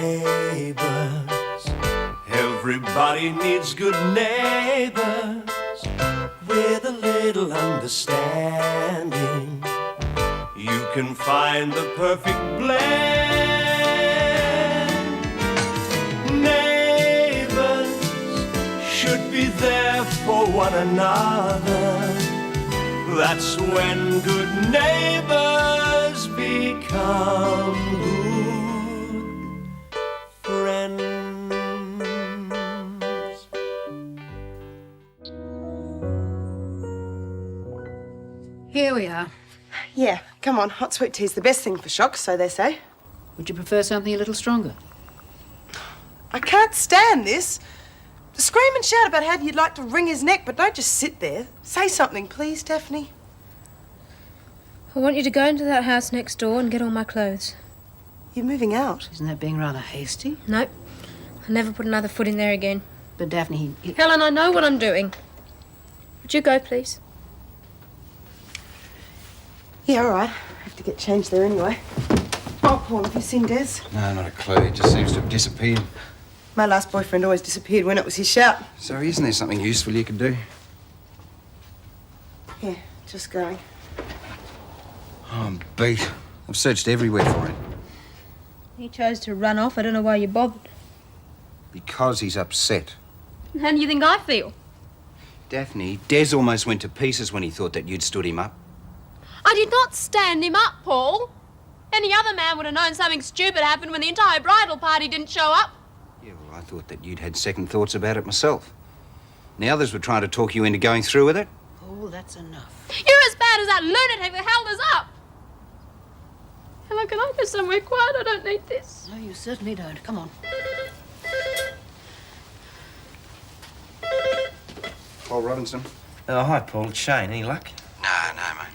Neighbours, everybody needs good neighbours with a little understanding. You can find the perfect blend. Neighbours should be there for one another. That's when good neighbours become good friends. Here we are. Yeah, come on. Hot sweet tea's the best thing for shock, so they say. Would you prefer something a little stronger? I can't stand this. Scream and shout about how you'd like to wring his neck, but don't just sit there. Say something, please, Daphne. I want you to go into that house next door and get all my clothes. You're moving out. Isn't that being rather hasty? Nope. I'll never put another foot in there again. But Daphne, he... Helen, I know what I'm doing. Would you go, please? Yeah, all right. I have to get changed there anyway. Oh, Paul, have you seen Des? No, not a clue. He just seems to have disappeared. My last boyfriend always disappeared when it was his shout. So isn't there something useful you could do? Yeah, just going. Oh, I'm beat. I've searched everywhere for him. He chose to run off. I don't know why you bothered. Because he's upset. How do you think I feel? Daphne, Des almost went to pieces when he thought that you'd stood him up. I did not stand him up, Paul. Any other man would have known something stupid happened when the entire bridal party didn't show up. Yeah, well, I thought that you'd had second thoughts about it myself. And the others were trying to talk you into going through with it. Oh, that's enough. You're as bad as that lunatic that held us up. Helen, can I go somewhere quiet? I don't need this. No, you certainly don't. Come on. Paul Robinson? Oh, hi, Paul. It's Shane. Any luck? No, mate.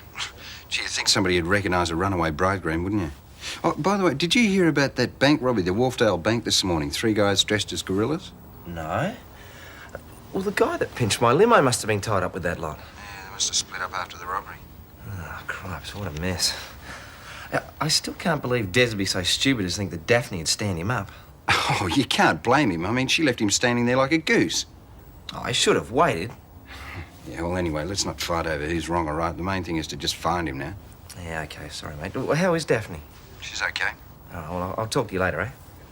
Gee, you'd think somebody would recognise a runaway bridegroom, wouldn't you? Oh, by the way, did you hear about that bank robbery, the Wharfdale Bank, this morning? 3 guys dressed as gorillas? No. Well, the guy that pinched my limo must have been tied up with that lot. Yeah, they must have split up after the robbery. Oh, cripes, what a mess. I still can't believe Des would be so stupid as to think that Daphne would stand him up. Oh, you can't blame him. I mean, she left him standing there like a goose. Oh, I should have waited. Yeah, well, anyway, let's not fight over who's wrong or right. The main thing is to just find him now. Yeah, OK, sorry, mate. Well, how is Daphne? She's okay. Oh, well, I'll talk to you later, eh?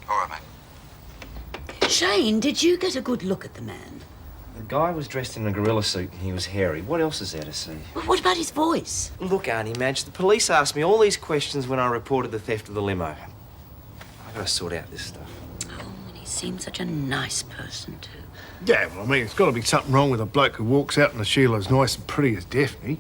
All right, mate. Shane, did you get a good look at the man? The guy was dressed in a gorilla suit and he was hairy. What else is there to see? Well, what about his voice? Look, Auntie Madge, the police asked me all these questions when I reported the theft of the limo. I've got to sort out this stuff. Oh, and he seemed such a nice person, too. Yeah, well, I mean, it's got to be something wrong with a bloke who walks out in a Sheila as nice and pretty as Daphne.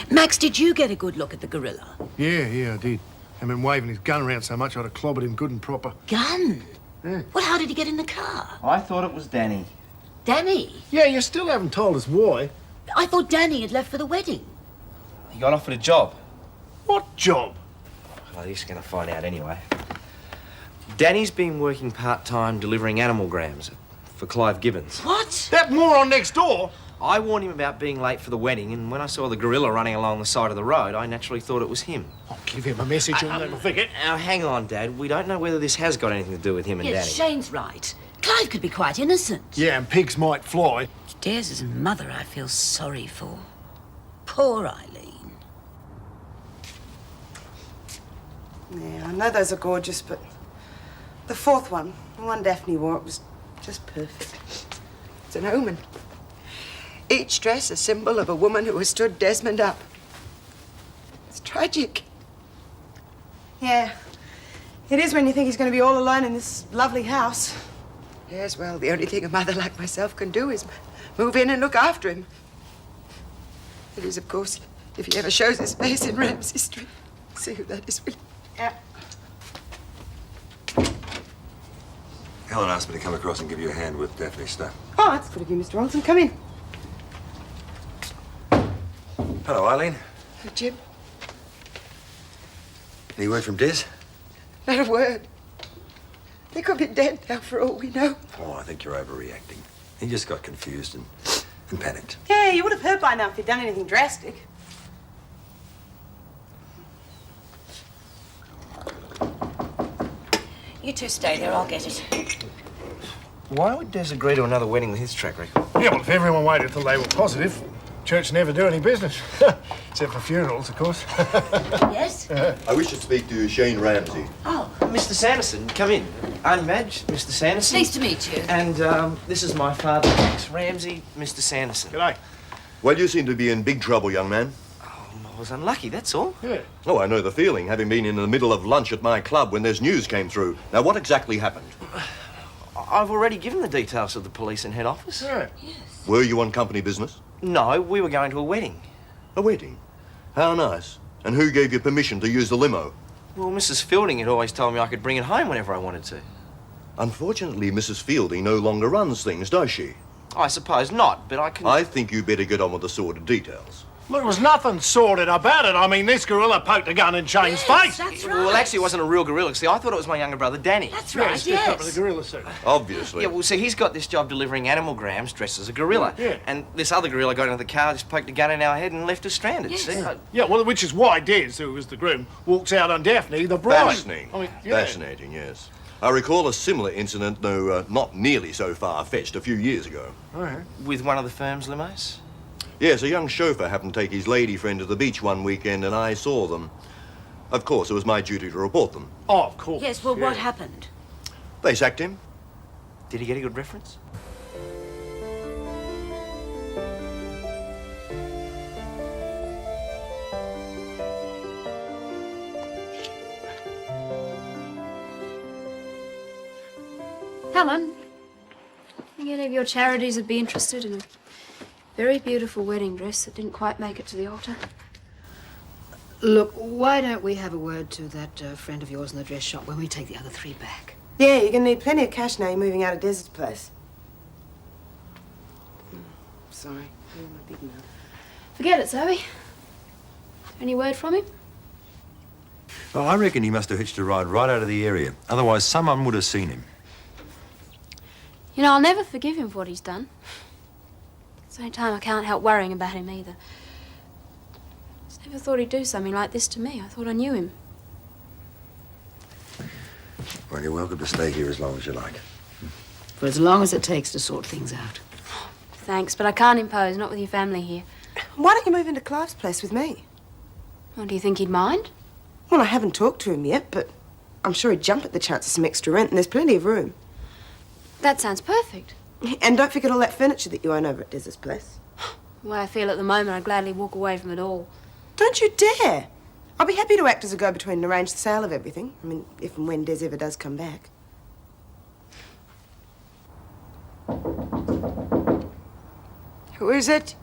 Max, did you get a good look at the gorilla? Yeah, I did. I've been waving his gun around so much I'd have clobbered him good and proper. Gun? Yeah. Well, how did he get in the car? I thought it was Danny. Danny? Yeah, you still haven't told us why. I thought Danny had left for the wedding. He got offered a job. What job? Well, he's going to find out anyway. Danny's been working part-time delivering animalgrams for Clive Gibbons. What? That moron next door? I warned him about being late for the wedding, and when I saw the gorilla running along the side of the road, I naturally thought it was him. I'll give him a message and never forget. Now, hang on, Dad. We don't know whether this has got anything to do with him and Yes, Danny. Shane's right. Clive could be quite innocent. Yeah, and pigs might fly. Dares' mother I feel sorry for. Poor Eileen. Yeah, I know those are gorgeous, but the fourth one, the one Daphne wore, it was just perfect. It's an omen. Each dress a symbol of a woman who has stood Desmond up. It's tragic. Yeah, it is when you think he's going to be all alone in this lovely house. Yes, well, the only thing a mother like myself can do is move in and look after him. It is, of course, if he ever shows his face in Ramsay Street. See who that is, will you? Yeah. Helen asked me to come across and give you a hand with Daphne's stuff. Oh, that's good of you, Mr. Lawson. Come in. Hello, Eileen. Oh, Jim. Any word from Des? Not a word. They could be dead now, for all we know. Oh, I think you're overreacting. He just got confused and panicked. Yeah, you would have heard by now if you'd done anything drastic. You two stay there, I'll get it. Why would Des agree to another wedding with his track record? Yeah, well, if everyone waited till they were positive, church never do any business. Except for funerals, of course. Yes? I wish to speak to Shane Ramsay. Oh, Mr. Sanderson, come in. I'm Madge, Mr. Sanderson. pleased to meet you. And this is my father, Max Ramsay, Mr. Sanderson. G'day. Well, you seem to be in big trouble, young man. I was unlucky, that's all. Yeah. Oh, I know the feeling, having been in the middle of lunch at my club when this news came through. Now, what exactly happened? I've already given the details of the police and head office. Yeah. Were you on company business? No, we were going to a wedding. A wedding? How nice. And who gave you permission to use the limo? Well, Mrs. Fielding had always told me I could bring it home whenever I wanted to. Unfortunately, Mrs. Fielding no longer runs things, does she? I suppose not, but I can... I think you better get on with the sordid details. Look, there was nothing sordid about it. I mean, this gorilla poked a gun in Shane's face. That's right. Well, actually, it wasn't a real gorilla. See, I thought it was my younger brother, Danny. That's Yeah, right, it's just up with yes. the gorilla suit. Obviously. Yeah, well, see, he's got this job delivering animalgrams dressed as a gorilla. Yeah. And this other gorilla got into the car, just poked a gun in our head and left us stranded, Yes. see? Yeah, well, which is why Des, who was the groom, walks out on Daphne, the bride. Fascinating. I mean, yeah. Fascinating, yes. I recall a similar incident, though not nearly so far-fetched, a few years ago. All right. With one of the firm's limos? Yes, a young chauffeur happened to take his lady friend to the beach one weekend, and I saw them. Of course, it was my duty to report them. Oh, of course. Yes, well, yeah. what happened? They sacked him. Did he get a good reference? Helen, think any of your charities would be interested in a very beautiful wedding dress that didn't quite make it to the altar? Look, why don't we have a word to that friend of yours in the dress shop when we take the other three back? Yeah, you're gonna need plenty of cash now you're moving out of Desert's place. Sorry. Oh, my big mouth. Forget it, Zoe. Any word from him? Well, I reckon he must have hitched a ride right out of the area. Otherwise, someone would have seen him. You know, I'll never forgive him for what he's done. At the same time, I can't help worrying about him either. I never thought he'd do something like this to me. I thought I knew him. Well, you're welcome to stay here as long as you like. For as long as it takes to sort things out. Thanks, but I can't impose, not with your family here. Why don't you move into Clarke's place with me? Well, do you think he'd mind? Well, I haven't talked to him yet, but I'm sure he'd jump at the chance of some extra rent, and there's plenty of room. That sounds perfect. And don't forget all that furniture that you own over at Desert's place. The way I feel at the moment, I'd gladly walk away from it all. Don't you dare! I'll be happy to act as a go-between and arrange the sale of everything. I mean, if and when Des ever does come back. Who is it?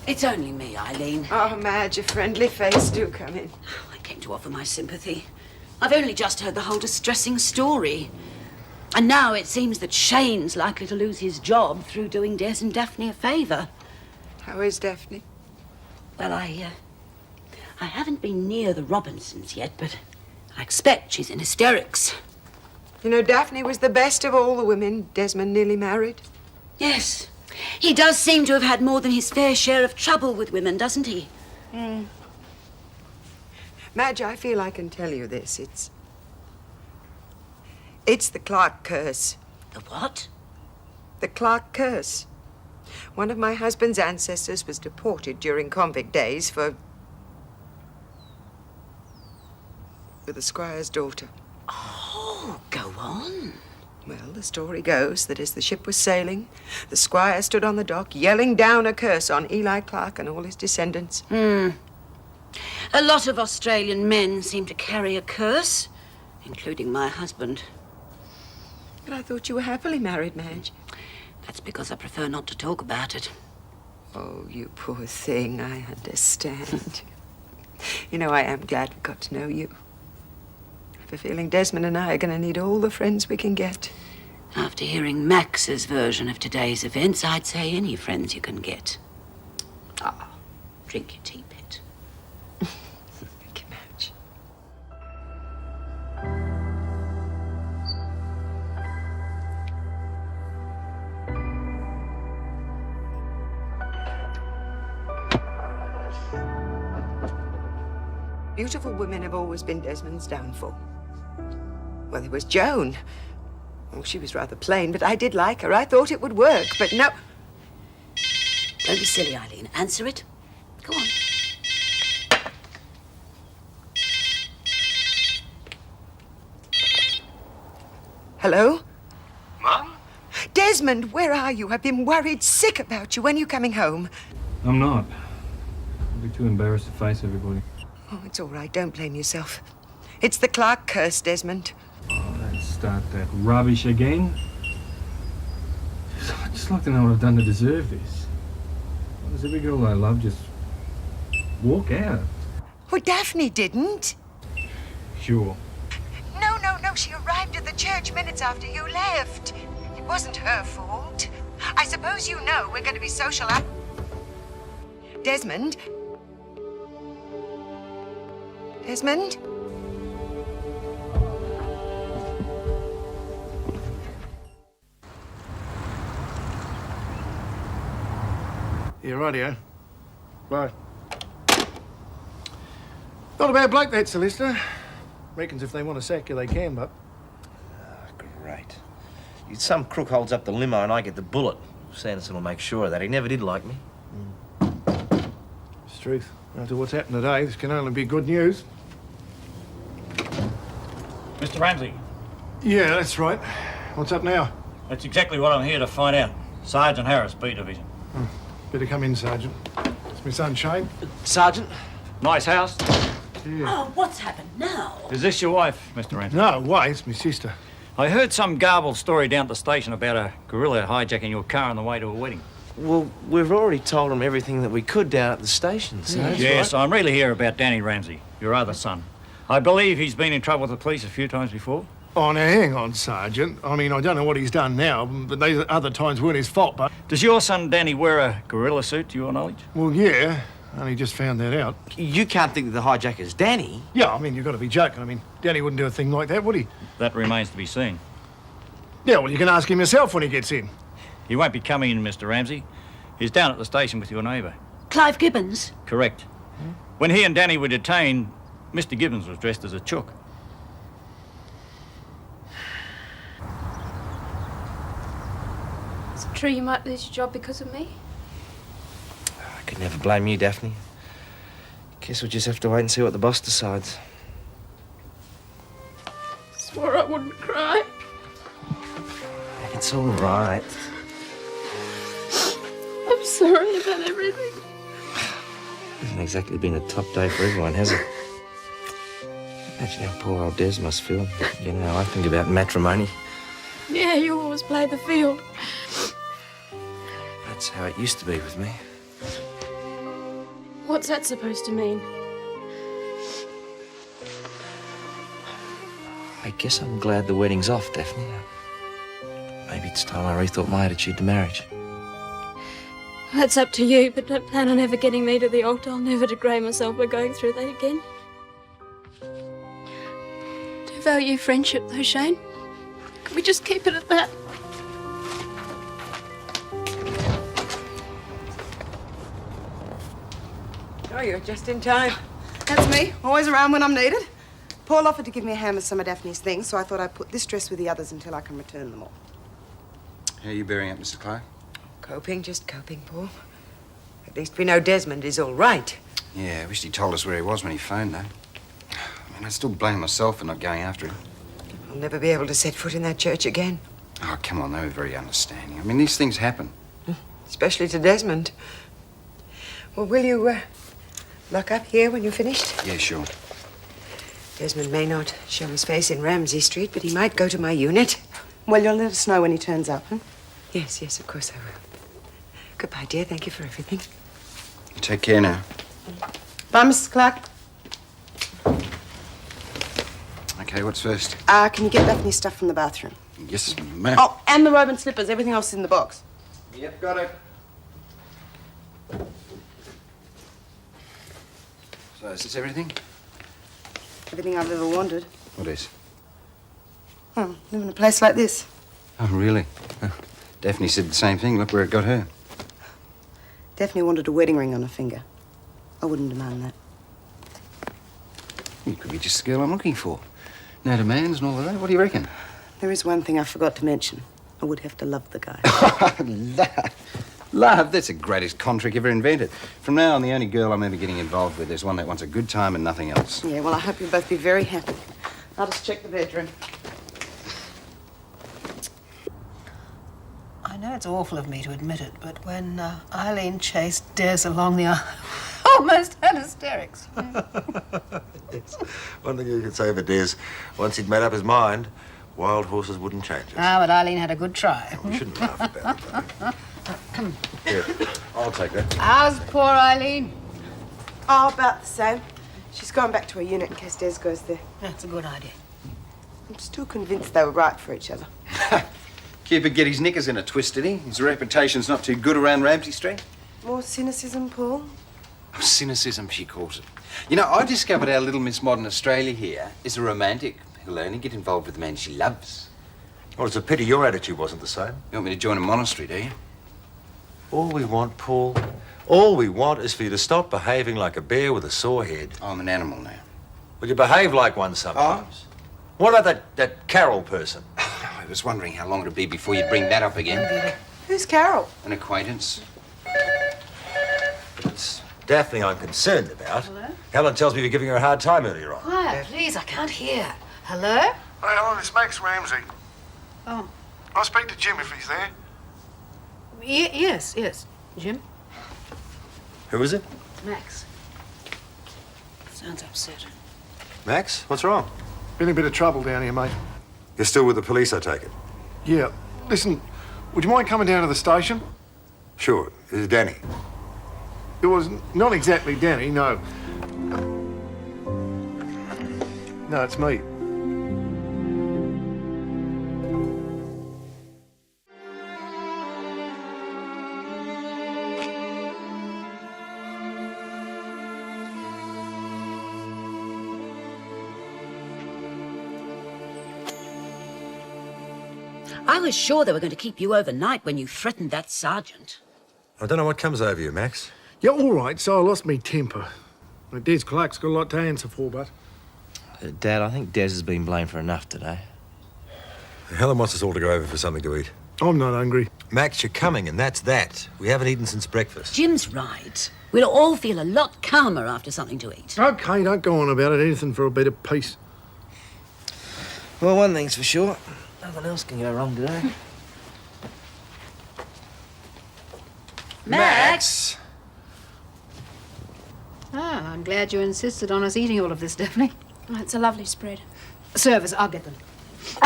It's only me, Eileen. Oh, Madge, a friendly face. Do come in. I came to offer my sympathy. I've only just heard the whole distressing story. And now it seems that Shane's likely to lose his job through doing Des and Daphne a favour. How is Daphne? Well, I haven't been near the Robinsons yet, but I expect she's in hysterics. You know, Daphne was the best of all the women Desmond nearly married. Yes. He does seem to have had more than his fair share of trouble with women, doesn't he? Madge, I feel I can tell you this. It's the Clarke curse. The what? The Clarke curse. One of my husband's ancestors was deported during convict days for the squire's daughter. Oh, go on. Well, the story goes that as the ship was sailing, the squire stood on the dock yelling down a curse on Eli Clarke and all his descendants. A lot of Australian men seem to carry a curse, including my husband. But I thought you were happily married, Madge. That's because I prefer not to talk about it. Oh, you poor thing, I understand. You know, I am glad we got to know you. I have a feeling Desmond and I are going to need all the friends we can get. After hearing Max's version of today's events, I'd say any friends you can get. Ah, drink your tea, pet. Thank you, Madge. Beautiful women have always been Desmond's downfall. Well, there was Joan. Oh, she was rather plain, but I did like her. I thought it would work, but no. Don't be silly, Eileen. Answer it. Go on. Hello? Mum? Desmond, where are you? I've been worried sick about you. When are you coming home? I'm not. I'll be too embarrassed to face everybody. Oh, it's all right. Don't blame yourself. It's the Clarke curse, Desmond. Oh, don't start that rubbish again. I'd just like to know what I've done to deserve this. Why does every girl I love just walk out? Well, Daphne didn't. Sure. No. She arrived at the church minutes after you left. It wasn't her fault. I suppose you know we're going to be social up. Desmond? Desmond? Yeah, rightio. Right. Not a bad bloke, that solicitor. Reckons if they want to sack you, they can, but... Great. Some crook holds up the limo and I get the bullet. Sanderson will make sure of that. He never did like me. It's the truth. After what's happened today, this can only be good news. Mr. Ramsay, Yeah, that's right. What's up now? that's exactly what I'm here to find out. Sergeant Harris, B Division. Better come in, Sergeant. It's my son, Shane. Sergeant? Nice house. Yeah. Oh, what's happened now? Is this your wife, Mr. Ramsay? No, wait, it's my sister. I heard some garbled story down at the station about a gorilla hijacking your car on the way to a wedding. Well, we've already told him everything that we could down at the station, so... Yes, I'm really here about Danny Ramsay, your other son. I believe he's been in trouble with the police a few times before. Oh, now, hang on, Sergeant. I mean, I don't know what he's done now, but these other times weren't his fault, but... Does your son Danny wear a gorilla suit, to your knowledge? Well, yeah. I only just found that out. You can't think that the hijacker's Danny. Yeah, I mean, you've got to be joking. I mean, Danny wouldn't do a thing like that, would he? That remains to be seen. Yeah, well, you can ask him yourself when he gets in. He won't be coming in, Mr. Ramsay. He's down at the station with your neighbour. Clive Gibbons? Correct. When he and Danny were detained, Mr. Gibbons was dressed as a chook. Is it true you might lose your job because of me? I could never blame you, Daphne. Guess we'll just have to wait and see what the boss decides. Swore I wouldn't cry. It's all right. I'm sorry about everything. Hasn't exactly been a top day for everyone, has it? Imagine how poor old Des must feel. You know how I think about matrimony. Yeah, you always play the field. That's how it used to be with me. What's that supposed to mean? I guess I'm glad the wedding's off, Daphne. Maybe it's time I rethought my attitude to marriage. That's up to you, but don't plan on ever getting me to the altar. I'll never degrade myself by going through that again. Do value friendship, though, Shane. Can we just keep it at that? Oh, you're just in time. That's me, always around when I'm needed. Paul offered to give me a hand with some of Daphne's things, so I thought I'd put this dress with the others until I can return them all. How are you bearing up, Mr. Clarke? Coping, just coping, Paul. At least we know Desmond is all right. Yeah, I wish he'd told us where he was when he phoned, though. I mean, I still blame myself for not going after him. I'll never be able to set foot in that church again. Oh, come on, they were very understanding. I mean, these things happen. Especially to Desmond. Well, will you lock up here when you're finished? Yeah, sure. Desmond may not show his face in Ramsay Street, but he might go to my unit. Well, you'll let us know when he turns up, huh? Yes, of course I will. Goodbye, dear. Thank you for everything. You take care now. Bye, Mrs. Clarke. Okay, what's first? Can you get Daphne's stuff from the bathroom? Yes, ma'am. Oh, and the robe and slippers. Everything else is in the box. Yep, got it. So, is this everything? Everything I've ever wanted. What is? Oh, live in a place like this. Oh, really? Daphne said the same thing. Look where it got her. Daphne wanted a wedding ring on her finger. I wouldn't demand that. You could be just the girl I'm looking for. No demands and all of that? What do you reckon? There is one thing I forgot to mention. I would have to love the guy. Love, that's the greatest con trick ever invented. From now on, the only girl I'm ever getting involved with is one that wants a good time and nothing else. Yeah, well, I hope you'll both be very happy. I'll just check the bedroom. I know it's awful of me to admit it, but when Eileen chased Des along the aisle, I almost had hysterics. Yes. One thing you could say for Des, once he'd made up his mind, wild horses wouldn't change it. Ah, but Eileen had a good try. We shouldn't laugh about it, though. Here, I'll take that. How's poor Eileen? Oh, about the same. She's gone back to her unit in case Des goes there. That's a good idea. I'm still convinced they were right for each other. Cupid get his knickers in a twist, did he? His reputation's not too good around Ramsay Street. More cynicism, Paul? Oh, cynicism, she calls it. You know, I discovered our little Miss Modern Australia here is a romantic who'll only get involved with the man she loves. Well, it's a pity your attitude wasn't the same. You want me to join a monastery, do you? All we want, Paul, all we want is for you to stop behaving like a bear with a sore head. I'm an animal now. Well, you behave like one sometimes. What about that Carol person? I was wondering how long it'd be before you'd bring that up again. Who's Carol? An acquaintance. It's Daphne I'm concerned about. Hello? Helen tells me you're giving her a hard time earlier on. Quiet, please, I can't hear. Hello? Hey, Helen, it's Max Ramsay. Oh. I'll speak to Jim if he's there. Yes. Jim? Who is it? Max. Sounds upset. Max, what's wrong? Been in a bit of trouble down here, mate. You're still with the police, I take it? Yeah. Listen, would you mind coming down to the station? Sure. This is Danny. It was not exactly Danny, no. No, it's me. I was sure they were going to keep you overnight when you threatened that sergeant. I don't know what comes over you, Max. Yeah, all right, so I lost me temper. Des Clarke's got a lot to answer for, but... Dad, I think Des has been blamed for enough today. Helen wants us all to go over for something to eat. I'm not hungry. Max, you're coming, and that's that. We haven't eaten since breakfast. Jim's right. We'll all feel a lot calmer after something to eat. OK, don't go on about it. Anything for a bit of peace. Well, one thing's for sure. Nothing else can go wrong today. Max! Ah, I'm glad you insisted on us eating all of this, Daphne. Oh, it's a lovely spread. Servers, I'll get them.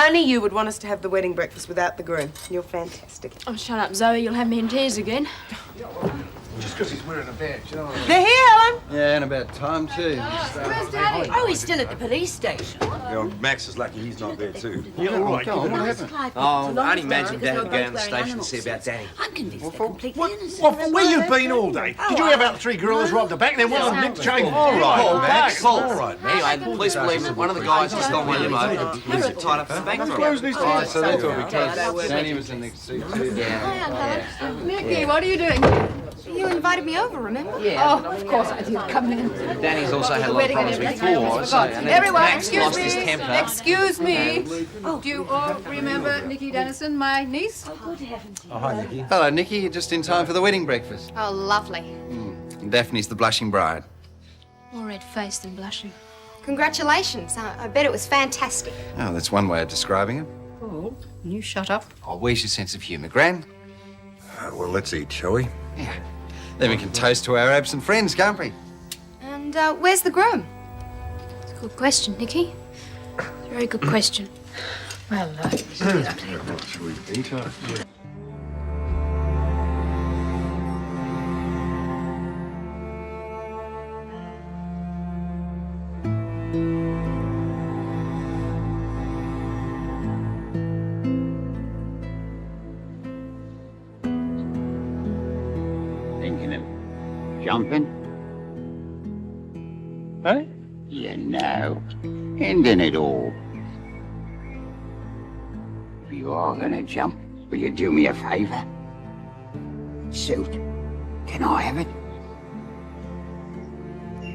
Only you would want us to have the wedding breakfast without the groom. You're fantastic. Oh, shut up, Zoe. You'll have me in tears again. Just because he's wearing a badge, you know what I mean? They're here, Helen! Yeah, and about time, too. Where's Daddy? Oh, he's still at the police station. Max is lucky he's not there, too. Yeah, all right. Go on, what happened? Oh, I'd imagine Dad would go down the station to see about Danny. I'm convinced they're completely innocent. Well, where you been all day? Did you hear about the three gorillas robbed the bank? There wasn't Nick Chamber. All right, Max. All right. Anyway, the police believe that one of the guys who stole my limo was tied up for the bank robbery. Oh, so that's what because Danny was in the suit, too. Nicky, what are you doing? You invited me over, remember? Oh, of course I did. Come in. Danny's also had a lot of problems before, so... and then Everyone, Max excuse lost me. his temper. Excuse me. Do you all remember Nicky Dennison, my niece? Oh, hi, Nikki. Hello, Nikki. You're just in time for the wedding breakfast. Oh, lovely. And Daphne's the blushing bride. More red-faced than blushing. Congratulations. I bet it was fantastic. Oh, that's one way of describing it. Oh, you shut up. Oh, where's your sense of humour, Gran? Well, let's eat, shall we? Yeah. Then we can toast to our absent friends, can't we? And where's the groom? It's a good question, Nicky. It's a very good question. Well, Shall we eat? Yeah. Thinking of jumping? Huh? You know, ending it all. If you are gonna jump, will you do me a favour? Suit, can I have it?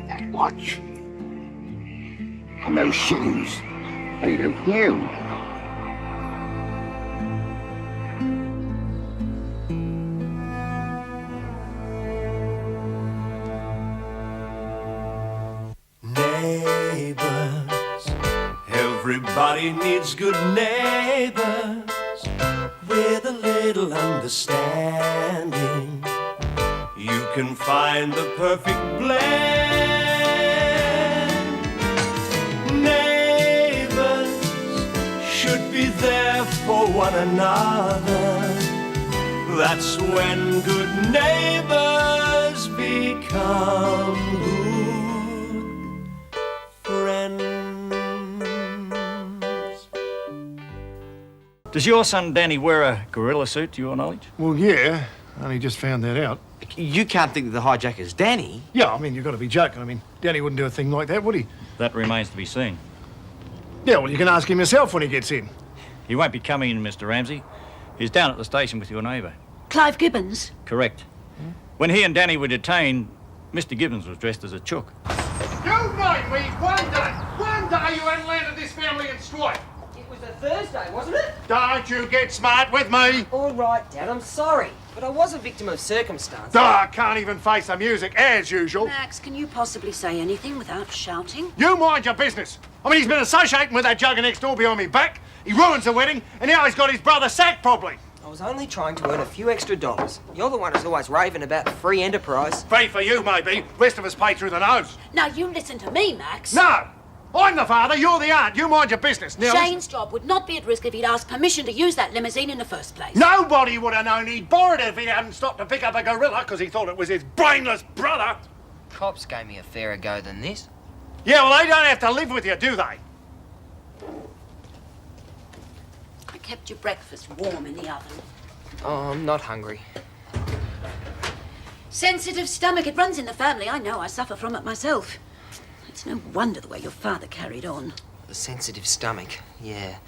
That watch. And those shoes. Hey, look, you. Neighbours, everybody needs good neighbours with a little understanding. You can find the perfect blend. Neighbours should be there for one another. That's when good neighbours become good friends. Does your son Danny wear a gorilla suit, to your knowledge? Well, yeah. Only just found that out. You can't think that the hijacker's Danny? Yeah, I mean, you've got to be joking. I mean, Danny wouldn't do a thing like that, would he? That remains to be seen. Yeah, well, you can ask him yourself when he gets in. He won't be coming in, Mr. Ramsay. He's down at the station with your neighbour. Clive Gibbons? Correct. When he and Danny were detained, Mr. Gibbons was dressed as a chook. You made me one day you hadn't landed this family in strife. It was a Thursday, wasn't it? Don't you get smart with me. All right, Dad, I'm sorry. But I was a victim of circumstance. I can't even face the music, as usual. Max, can you possibly say anything without shouting? You mind your business. I mean, he's been associating with that jugger next door behind me back. He ruins the wedding, and now he's got his brother sacked probably. I was only trying to earn a few extra dollars. You're the one who's always raving about free enterprise. Free for you, maybe. Rest of us pay through the nose. Now, you listen to me, Max. No! I'm the father, you're the aunt. You mind your business. Now, Shane's job would not be at risk if he'd asked permission to use that limousine in the first place. nobody would have known he'd borrowed it if he hadn't stopped to pick up a gorilla because he thought it was his brainless brother. Cops gave me a fairer go than this. Yeah, well, they don't have to live with you, do they? I kept your breakfast warm in the oven. Oh, I'm not hungry. Sensitive stomach, it runs in the family. I know, I suffer from it myself. It's no wonder the way your father carried on. A sensitive stomach, yeah.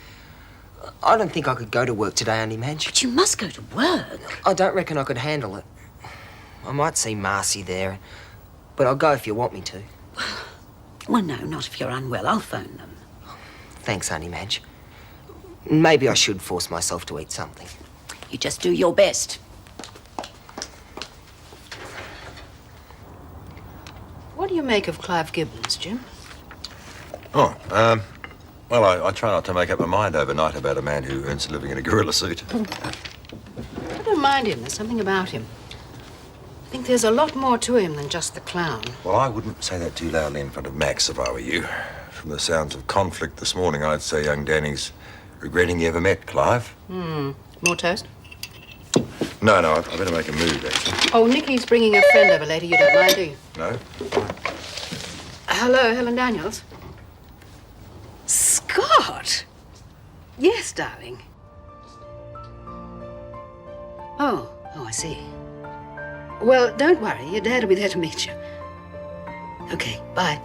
I don't think I could go to work today, Auntie Madge. But you must go to work. I don't reckon I could handle it. I might see Marcia there, but I'll go if you want me to. Well, no, not if you're unwell. I'll phone them. Thanks, Auntie Madge. Maybe I should force myself to eat something. You just do your best. What do you make of Clive Gibbons, Jim? Oh, well, I try not to make up my mind overnight about a man who earns a living in a gorilla suit. I don't mind him. There's something about him. I think there's a lot more to him than just the clown. Well, I wouldn't say that too loudly in front of Max if I were you. From the sounds of conflict this morning, I'd say young Danny's regretting he ever met Clive. More toast? No, I better make a move, actually. Oh, Nicky's bringing a friend over later. You don't mind, do you? No? Hello, Helen Daniels. Scott! Yes, darling. Oh, I see. Well, don't worry. Your dad will be there to meet you. Okay, bye.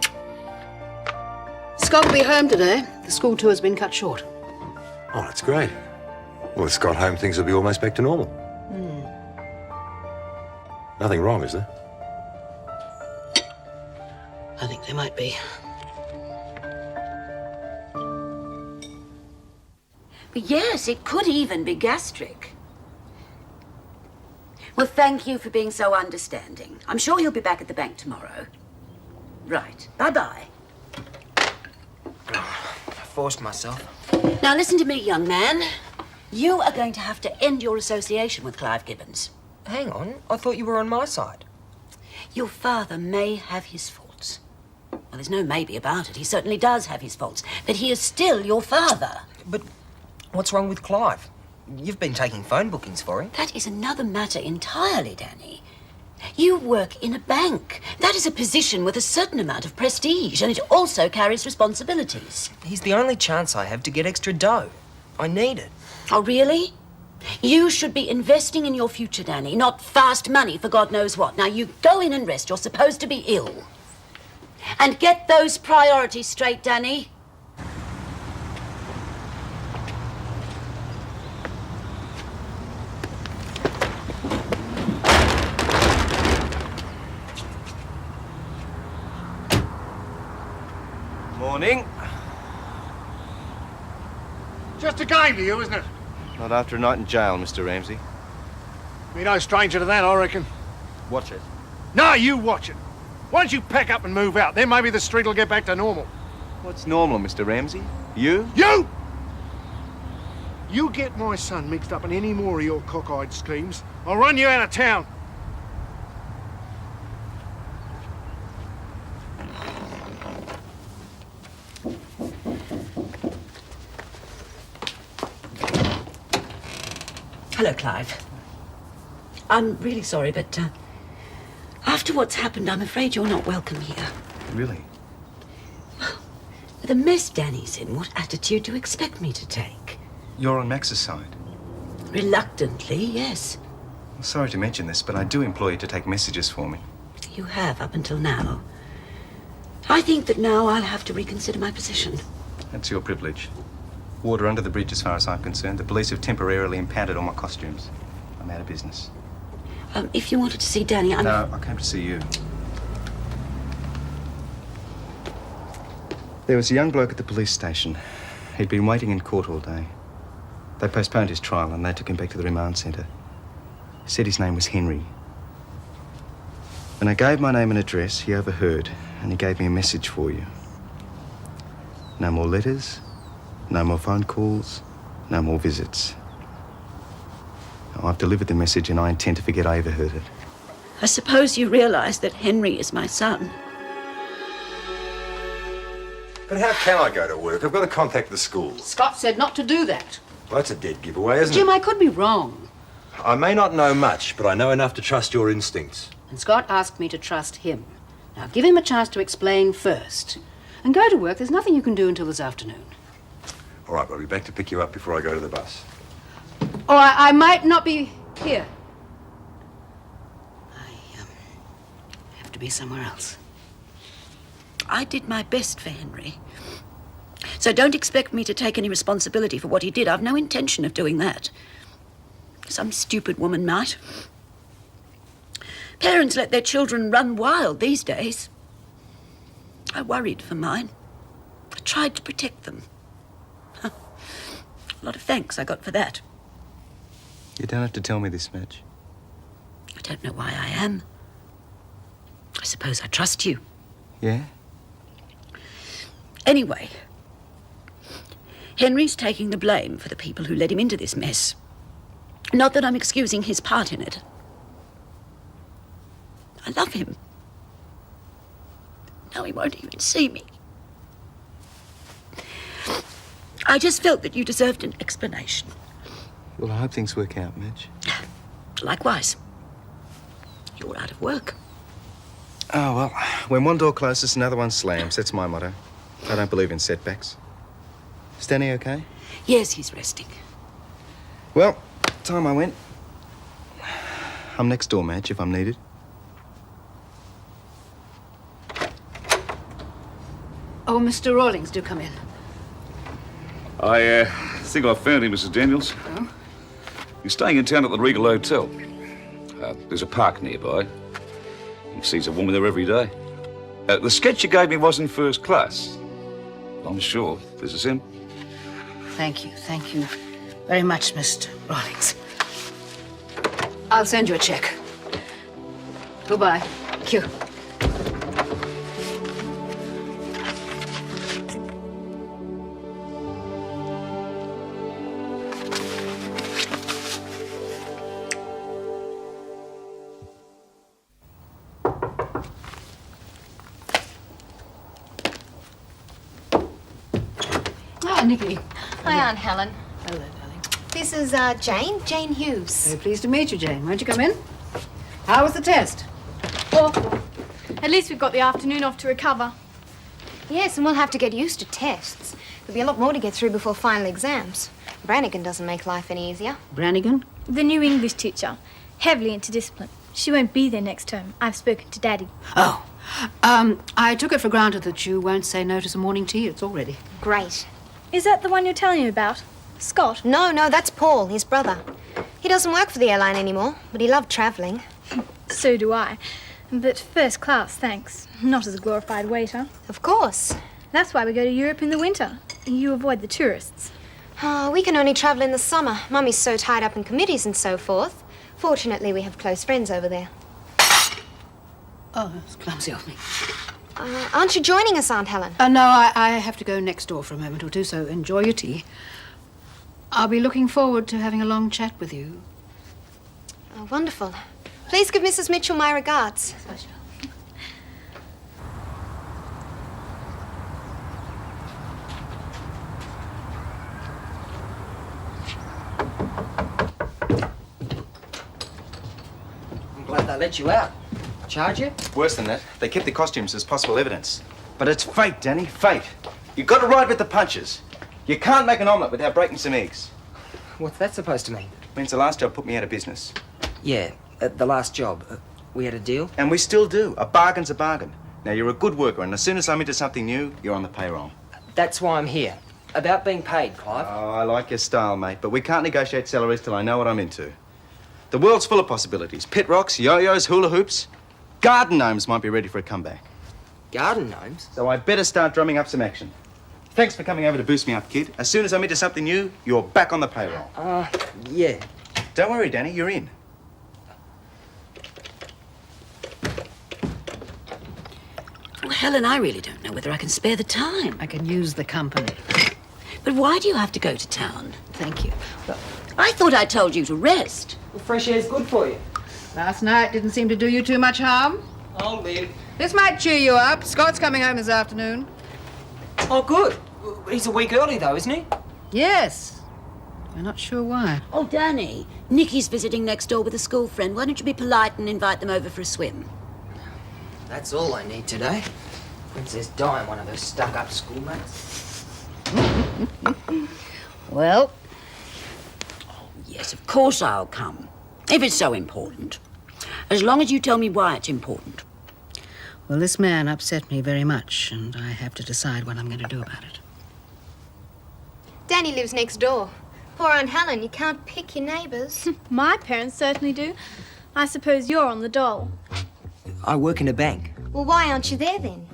Scott will be home today. The school tour's been cut short. Oh, that's great. Well, with Scott home, things will be almost back to normal. Nothing wrong, is there? I think there might be. But yes, it could even be gastric. Well, thank you for being so understanding. I'm sure he'll be back at the bank tomorrow. Right. Bye-bye. I forced myself. Now, listen to me, young man. You are going to have to end your association with Clive Gibbons. Hang on, I thought you were on my side. Your father may have his faults. Well, there's no maybe about it. He certainly does have his faults. But he is still your father. But what's wrong with Clive? You've been taking phone bookings for him. That is another matter entirely, Danny. You work in a bank. That is a position with a certain amount of prestige, and it also carries responsibilities. He's the only chance I have to get extra dough. I need it. Oh, really? You should be investing in your future, Danny, not fast money for God knows what. Now, you go in and rest. You're supposed to be ill. And get those priorities straight, Danny. Morning. game to you, isn't it? Not after a night in jail, Mr. Ramsay. You're no stranger to that, I reckon. Watch it. No, you watch it. Once you pack up and move out, then maybe the street will get back to normal. What's normal, Mr. Ramsay? You? You! You get my son mixed up in any more of your cockeyed schemes, I'll run you out of town. Hello, Clive. I'm really sorry, but after what's happened, I'm afraid you're not welcome here. Really? The mess Danny's in, what attitude do you expect me to take? You're on Max's side. Reluctantly, yes. I'm sorry to mention this, but I do employ you to take messages for me. You have up until now. I think that now I'll have to reconsider my position. That's your privilege. Water under the bridge as far as I'm concerned. The police have temporarily impounded all my costumes. I'm out of business. If you wanted to see Danny, No, I came to see you. There was a young bloke at the police station. He'd been waiting in court all day. They postponed his trial and they took him back to the remand centre. He said his name was Henry. When I gave my name and address, he overheard and he gave me a message for you. No more letters, no more phone calls, no more visits. I've delivered the message and I intend to forget I ever heard it. I suppose you realise that Henry is my son. But how can I go to work? I've got to contact the school. Scott said not to do that. Well, that's a dead giveaway, isn't Jim, it? I could be wrong. I may not know much, but I know enough to trust your instincts. And Scott asked me to trust him. Now, give him a chance to explain first. And go to work. There's nothing you can do until this afternoon. All right, I'll be back to pick you up before I go to the bus. Or I might not be here. I have to be somewhere else. I did my best for Henry. So don't expect me to take any responsibility for what he did. I've no intention of doing that. Some stupid woman might. Parents let their children run wild these days. I worried for mine. I tried to protect them. A lot of thanks I got for that. You don't have to tell me this much. I don't know why I am. I suppose I trust you. Yeah? Anyway, Henry's taking the blame for the people who led him into this mess. Not that I'm excusing his part in it. I love him. Now he won't even see me. I just felt that you deserved an explanation. Well, I hope things work out, Madge. Likewise. You're out of work. Oh, well, when one door closes, another one slams. That's my motto. I don't believe in setbacks. Is Danny okay? Yes, he's resting. Well, time I went. I'm next door, Madge, if I'm needed. Oh, Mr. Rawlings, do come in. I think I found him, Mrs. Daniels. Oh? He's staying in town at the Regal Hotel. There's a park nearby. He sees a woman there every day. The sketch you gave me wasn't first class. I'm sure this is him. Thank you very much, Mr. Rawlings. I'll send you a check. Goodbye. Thank you. Nikki. Hi, Aunt Helen. Hello, darling. This is Jane Hughes. Very pleased to meet you, Jane. Won't you come in? How was the test? Awful. At least we've got the afternoon off to recover. Yes, and we'll have to get used to tests. There'll be a lot more to get through before final exams. Brannigan doesn't make life any easier. Brannigan? The new English teacher. Heavily into discipline. She won't be there next term. I've spoken to Daddy. Oh. I took it for granted that you won't say no to some morning tea. It's all ready. Great. Is that the one you're telling me about? Scott? No, that's Paul, his brother. He doesn't work for the airline anymore, but he loved travelling. So do I. But first class, thanks. Not as a glorified waiter. Of course. That's why we go to Europe in the winter. You avoid the tourists. Oh, we can only travel in the summer. Mummy's so tied up in committees and so forth. Fortunately, we have close friends over there. Oh, it's clumsy of me. Aren't you joining us, Aunt Helen? No, I have to go next door for a moment or two, so enjoy your tea. I'll be looking forward to having a long chat with you. Oh, wonderful. Please give Mrs. Mitchell my regards. I'm glad they let you out. Charge you? Worse than that, they kept the costumes as possible evidence. But it's fate, Danny, fate. You've got to ride with the punches. You can't make an omelette without breaking some eggs. What's that supposed to mean? Means the last job put me out of business. Yeah, the last job. We had a deal? And we still do. A bargain's a bargain. Now, you're a good worker, and as soon as I'm into something new, you're on the payroll. That's why I'm here. About being paid, Clive. Oh, I like your style, mate, but we can't negotiate salaries till I know what I'm into. The world's full of possibilities. Pit rocks, yo-yos, hula hoops. Garden gnomes might be ready for a comeback. Garden gnomes? So I better start drumming up some action. Thanks for coming over to boost me up, kid. As soon as I'm into something new, you're back on the payroll. Yeah. Don't worry, Danny, you're in. Well, Helen, I really don't know whether I can spare the time. I can use the company. But why do you have to go to town? Thank you. I thought I told you to rest. Well, fresh air's good for you. Last night didn't seem to do you too much harm. I'll live. This might cheer you up. Scott's coming home this afternoon. Oh, good. He's a week early, though, isn't he? Yes. We're not sure why. Oh, Danny, Nikki's visiting next door with a school friend. Why don't you be polite and invite them over for a swim? That's all I need today. Princess Di, one of her stuck-up schoolmates. Well, yes, of course I'll come. If it's so important. As long as you tell me why it's important. Well, this man upset me very much, and I have to decide what I'm going to do about it. Danny lives next door. Poor Aunt Helen, you can't pick your neighbours. My parents certainly do. I suppose you're on the dole. I work in a bank. Well, why aren't you there then?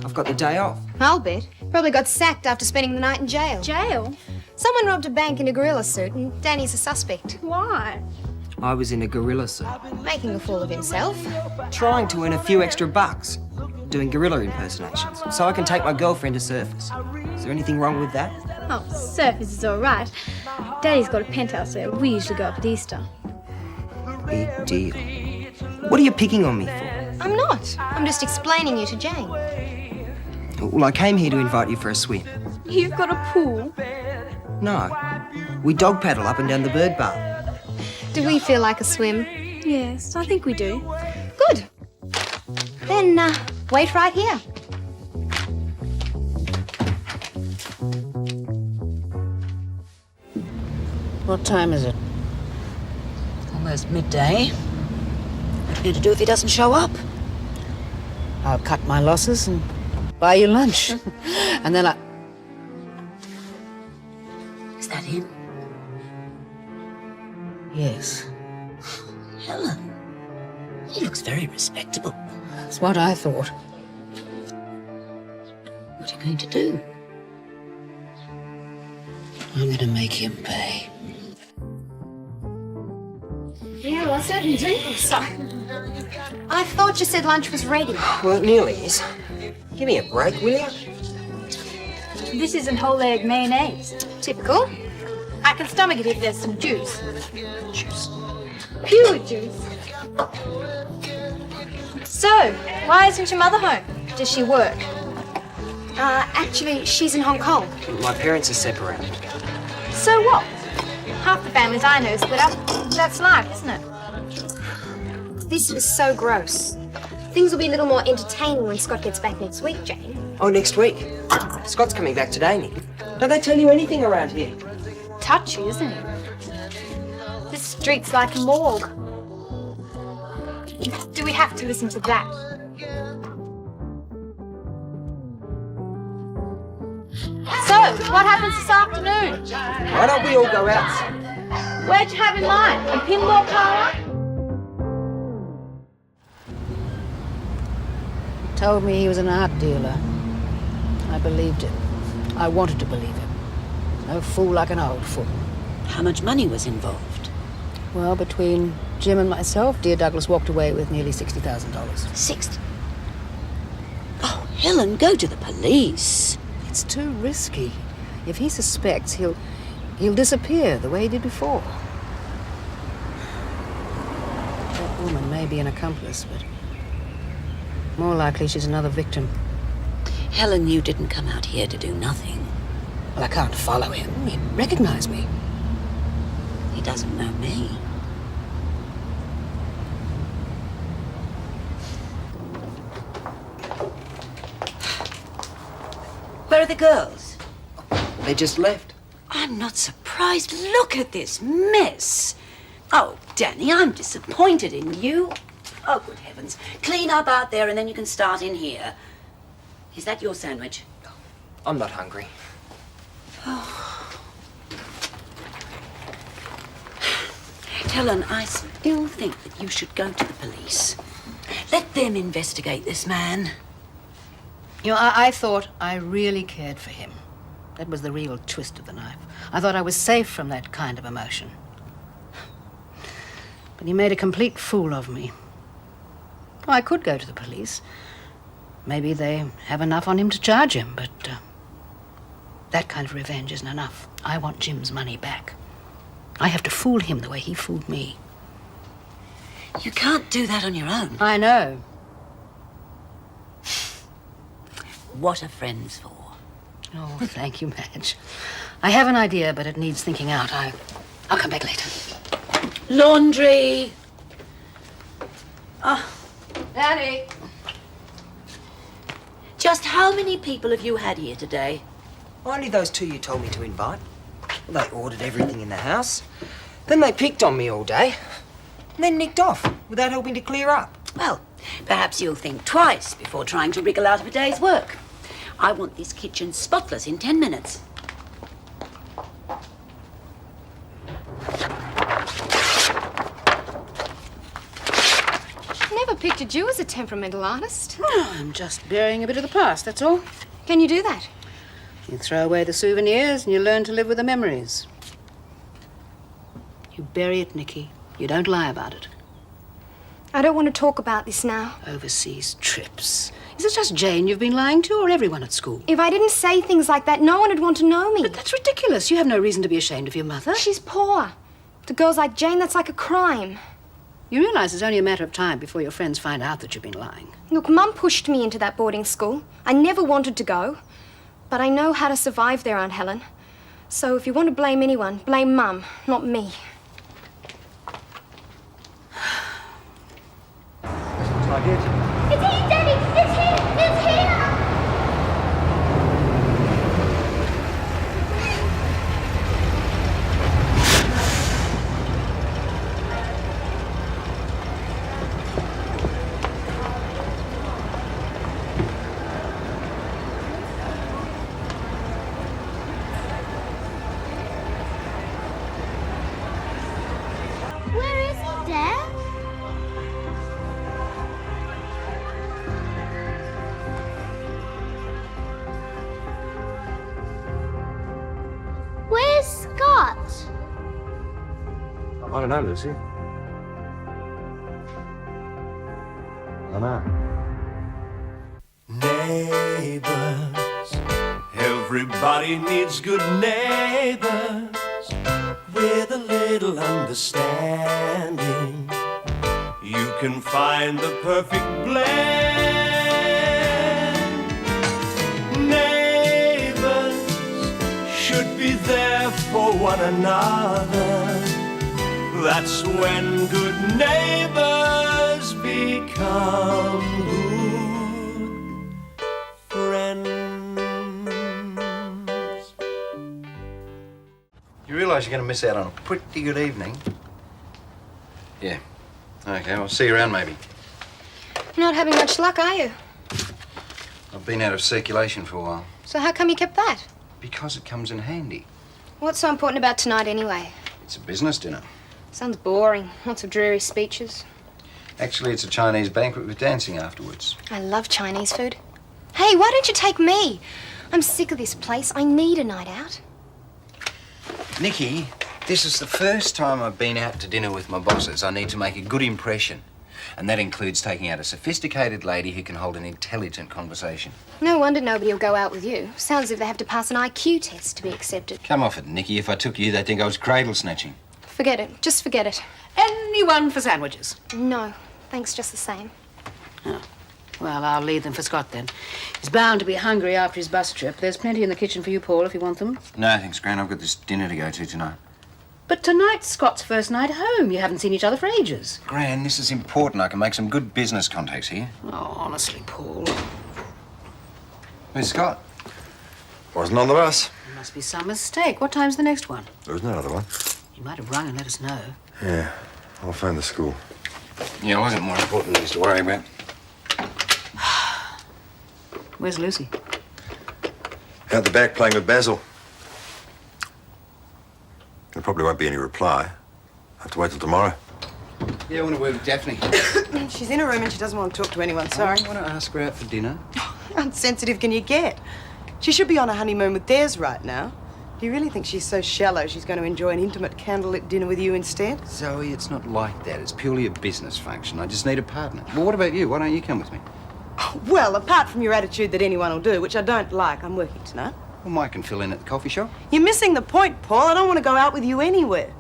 I've got the day off. I'll bet. Probably got sacked after spending the night in jail. Jail? Someone robbed a bank in a gorilla suit, and Danny's a suspect. Why? I was in a gorilla suit. Making a fool of himself. Trying to earn a few extra bucks. Doing gorilla impersonations. So I can take my girlfriend to surface. Is there anything wrong with that? Oh, surface is all right. Daddy's got a penthouse there. We usually go up at Easter. Big deal. What are you picking on me for? I'm not. I'm just explaining you to Jane. Well, I came here to invite you for a swim. You've got a pool? No. We dog paddle up and down the bird bath. Do we feel like a swim? Yes, I think we do. Good. Then, wait right here. What time is it? Almost midday. What are you going to do if he doesn't show up? I'll cut my losses and buy you lunch. And then Is that him? Yes. Helen. He looks very respectable. That's what I thought. What are you going to do? I'm going to make him pay. Yeah, well, I certainly do. Sorry. I thought you said lunch was ready. Well, it nearly is. Give me a break, will you? This isn't whole egg mayonnaise. Typical. I can stomach it if there's some juice. Juice. Pure juice. So, why isn't your mother home? Does she work? Actually, she's in Hong Kong. My parents are separated. So what? Half the families I know split up. That's life, isn't it? This was so gross. Things will be a little more entertaining when Scott gets back next week, Jane. Oh, next week? Scott's coming back today, Nick. Don't they tell you anything around here? Touchy, isn't it? This street's like a morgue. Do we have to listen to that? So, what happens this afternoon? Why don't we all go out? Where'd you have in mind? A pinball parlour? Told me he was an art dealer. I believed him. I wanted to believe him. No fool like an old fool. How much money was involved? Well, between Jim and myself, dear Douglas walked away with nearly $60,000. 60? Oh, Helen, go to the police. It's too risky. If he suspects, he'll disappear the way he did before. That woman may be an accomplice, but more likely she's another victim. Helen, you didn't come out here to do nothing. Well, I can't follow him. He'd recognize me. He doesn't know me. Where are the girls? They just left. I'm not surprised. Look at this mess. Oh, Danny, I'm disappointed in you. Oh, good heavens. Clean up out there and then you can start in here. Is that your sandwich? I'm not hungry. Oh. Helen, I still think that you should go to the police. Let them investigate this man. You know, I thought I really cared for him. That was the real twist of the knife. I thought I was safe from that kind of emotion. But he made a complete fool of me. Well, I could go to the police. Maybe they have enough on him to charge him, but that kind of revenge isn't enough. I want Jim's money back. I have to fool him the way he fooled me. You can't do that on your own. I know. What are friends for? Oh, thank you, Madge. I have an idea, but it needs thinking out. I'll come back later. Laundry! Oh. Daddy! Just how many people have you had here today? Only those two you told me to invite. They ordered everything in the house. Then they picked on me all day. And then nicked off without helping to clear up. Well, perhaps you'll think twice before trying to wriggle out of a day's work. I want this kitchen spotless in 10 minutes. Never pictured you as a temperamental artist. Oh, I'm just burying a bit of the past, that's all. Can you do that? You throw away the souvenirs and you learn to live with the memories. You bury it, Nikki. You don't lie about it. I don't want to talk about this now. Overseas trips. Is it just Jane you've been lying to, or everyone at school? If I didn't say things like that, no one would want to know me. But that's ridiculous. You have no reason to be ashamed of your mother. She's poor. To girls like Jane, that's like a crime. You realize it's only a matter of time before your friends find out that you've been lying. Look, Mum pushed me into that boarding school. I never wanted to go. But I know how to survive there, Aunt Helen. So if you want to blame anyone, blame Mum, not me. Looks like it. It's here, Daddy! It's here! It's here! Where is he, Dad? Where's Scott? I don't know, Lucy. I know. Neighbours, everybody needs good neighbours with a little understanding. You can find the perfect blend. Neighbours should be there for one another. That's when good neighbours become good friends. You realise you're going to miss out on a pretty good evening? Yeah. Okay, I'll see you around maybe. You're not having much luck, are you? I've been out of circulation for a while. So how come you kept that? Because it comes in handy. What's so important about tonight, anyway? It's a business dinner. Sounds boring. Lots of dreary speeches. Actually, it's a Chinese banquet with dancing afterwards. I love Chinese food. Hey, why don't you take me? I'm sick of this place. I need a night out. Nikki, this is the first time I've been out to dinner with my bosses. I need to make a good impression. And that includes taking out a sophisticated lady who can hold an intelligent conversation. No wonder nobody will go out with you. Sounds as if they have to pass an IQ test to be accepted. Come off it, Nikki. If I took you, they'd think I was cradle snatching. Forget it. Just forget it. Anyone for sandwiches? No. Thanks just the same. Oh. Well, I'll leave them for Scott then. He's bound to be hungry after his bus trip. There's plenty in the kitchen for you, Paul, if you want them. No, thanks, Gran. I've got this dinner to go to tonight. But tonight's Scott's first night home. You haven't seen each other for ages. Gran, this is important. I can make some good business contacts here. Oh, honestly, Paul. Where's Scott? Wasn't on the bus. There must be some mistake. What time's the next one? There was no other one. He might have rung and let us know. Yeah, I'll phone the school. Yeah, wasn't more important things to worry about. Where's Lucy? Out the back playing with Basil. There probably won't be any reply. I'll have to wait till tomorrow. Yeah, I want to word with Daphne. She's in her room and she doesn't want to talk to anyone, sorry. I want to ask her out for dinner. How insensitive can you get? She should be on a honeymoon with Des right now. Do you really think she's so shallow she's going to enjoy an intimate candlelit dinner with you instead? Zoe, it's not like that. It's purely a business function. I just need a partner. Well, what about you? Why don't you come with me? Well, apart from your attitude that anyone will do, which I don't like, I'm working tonight. Well, Mike can fill in at the coffee shop. You're missing the point, Paul. I don't want to go out with you anywhere.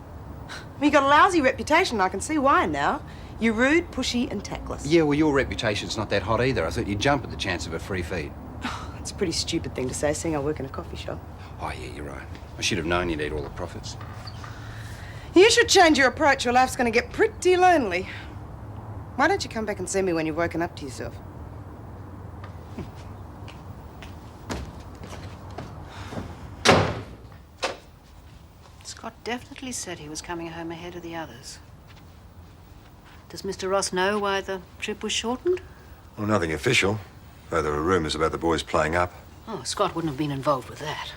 You've got a lousy reputation. I can see why now. You're rude, pushy, and tactless. Yeah, well, your reputation's not that hot either. I thought you'd jump at the chance of a free feed. That's a pretty stupid thing to say, seeing I work in a coffee shop. Oh, yeah, you're right. I should have known you'd eat all the profits. You should change your approach. Your life's going to get pretty lonely. Why don't you come back and see me when you've woken up to yourself? Scott definitely said he was coming home ahead of the others. Does Mr. Ross know why the trip was shortened? Well, nothing official, though there were rumours about the boys playing up. Oh, Scott wouldn't have been involved with that.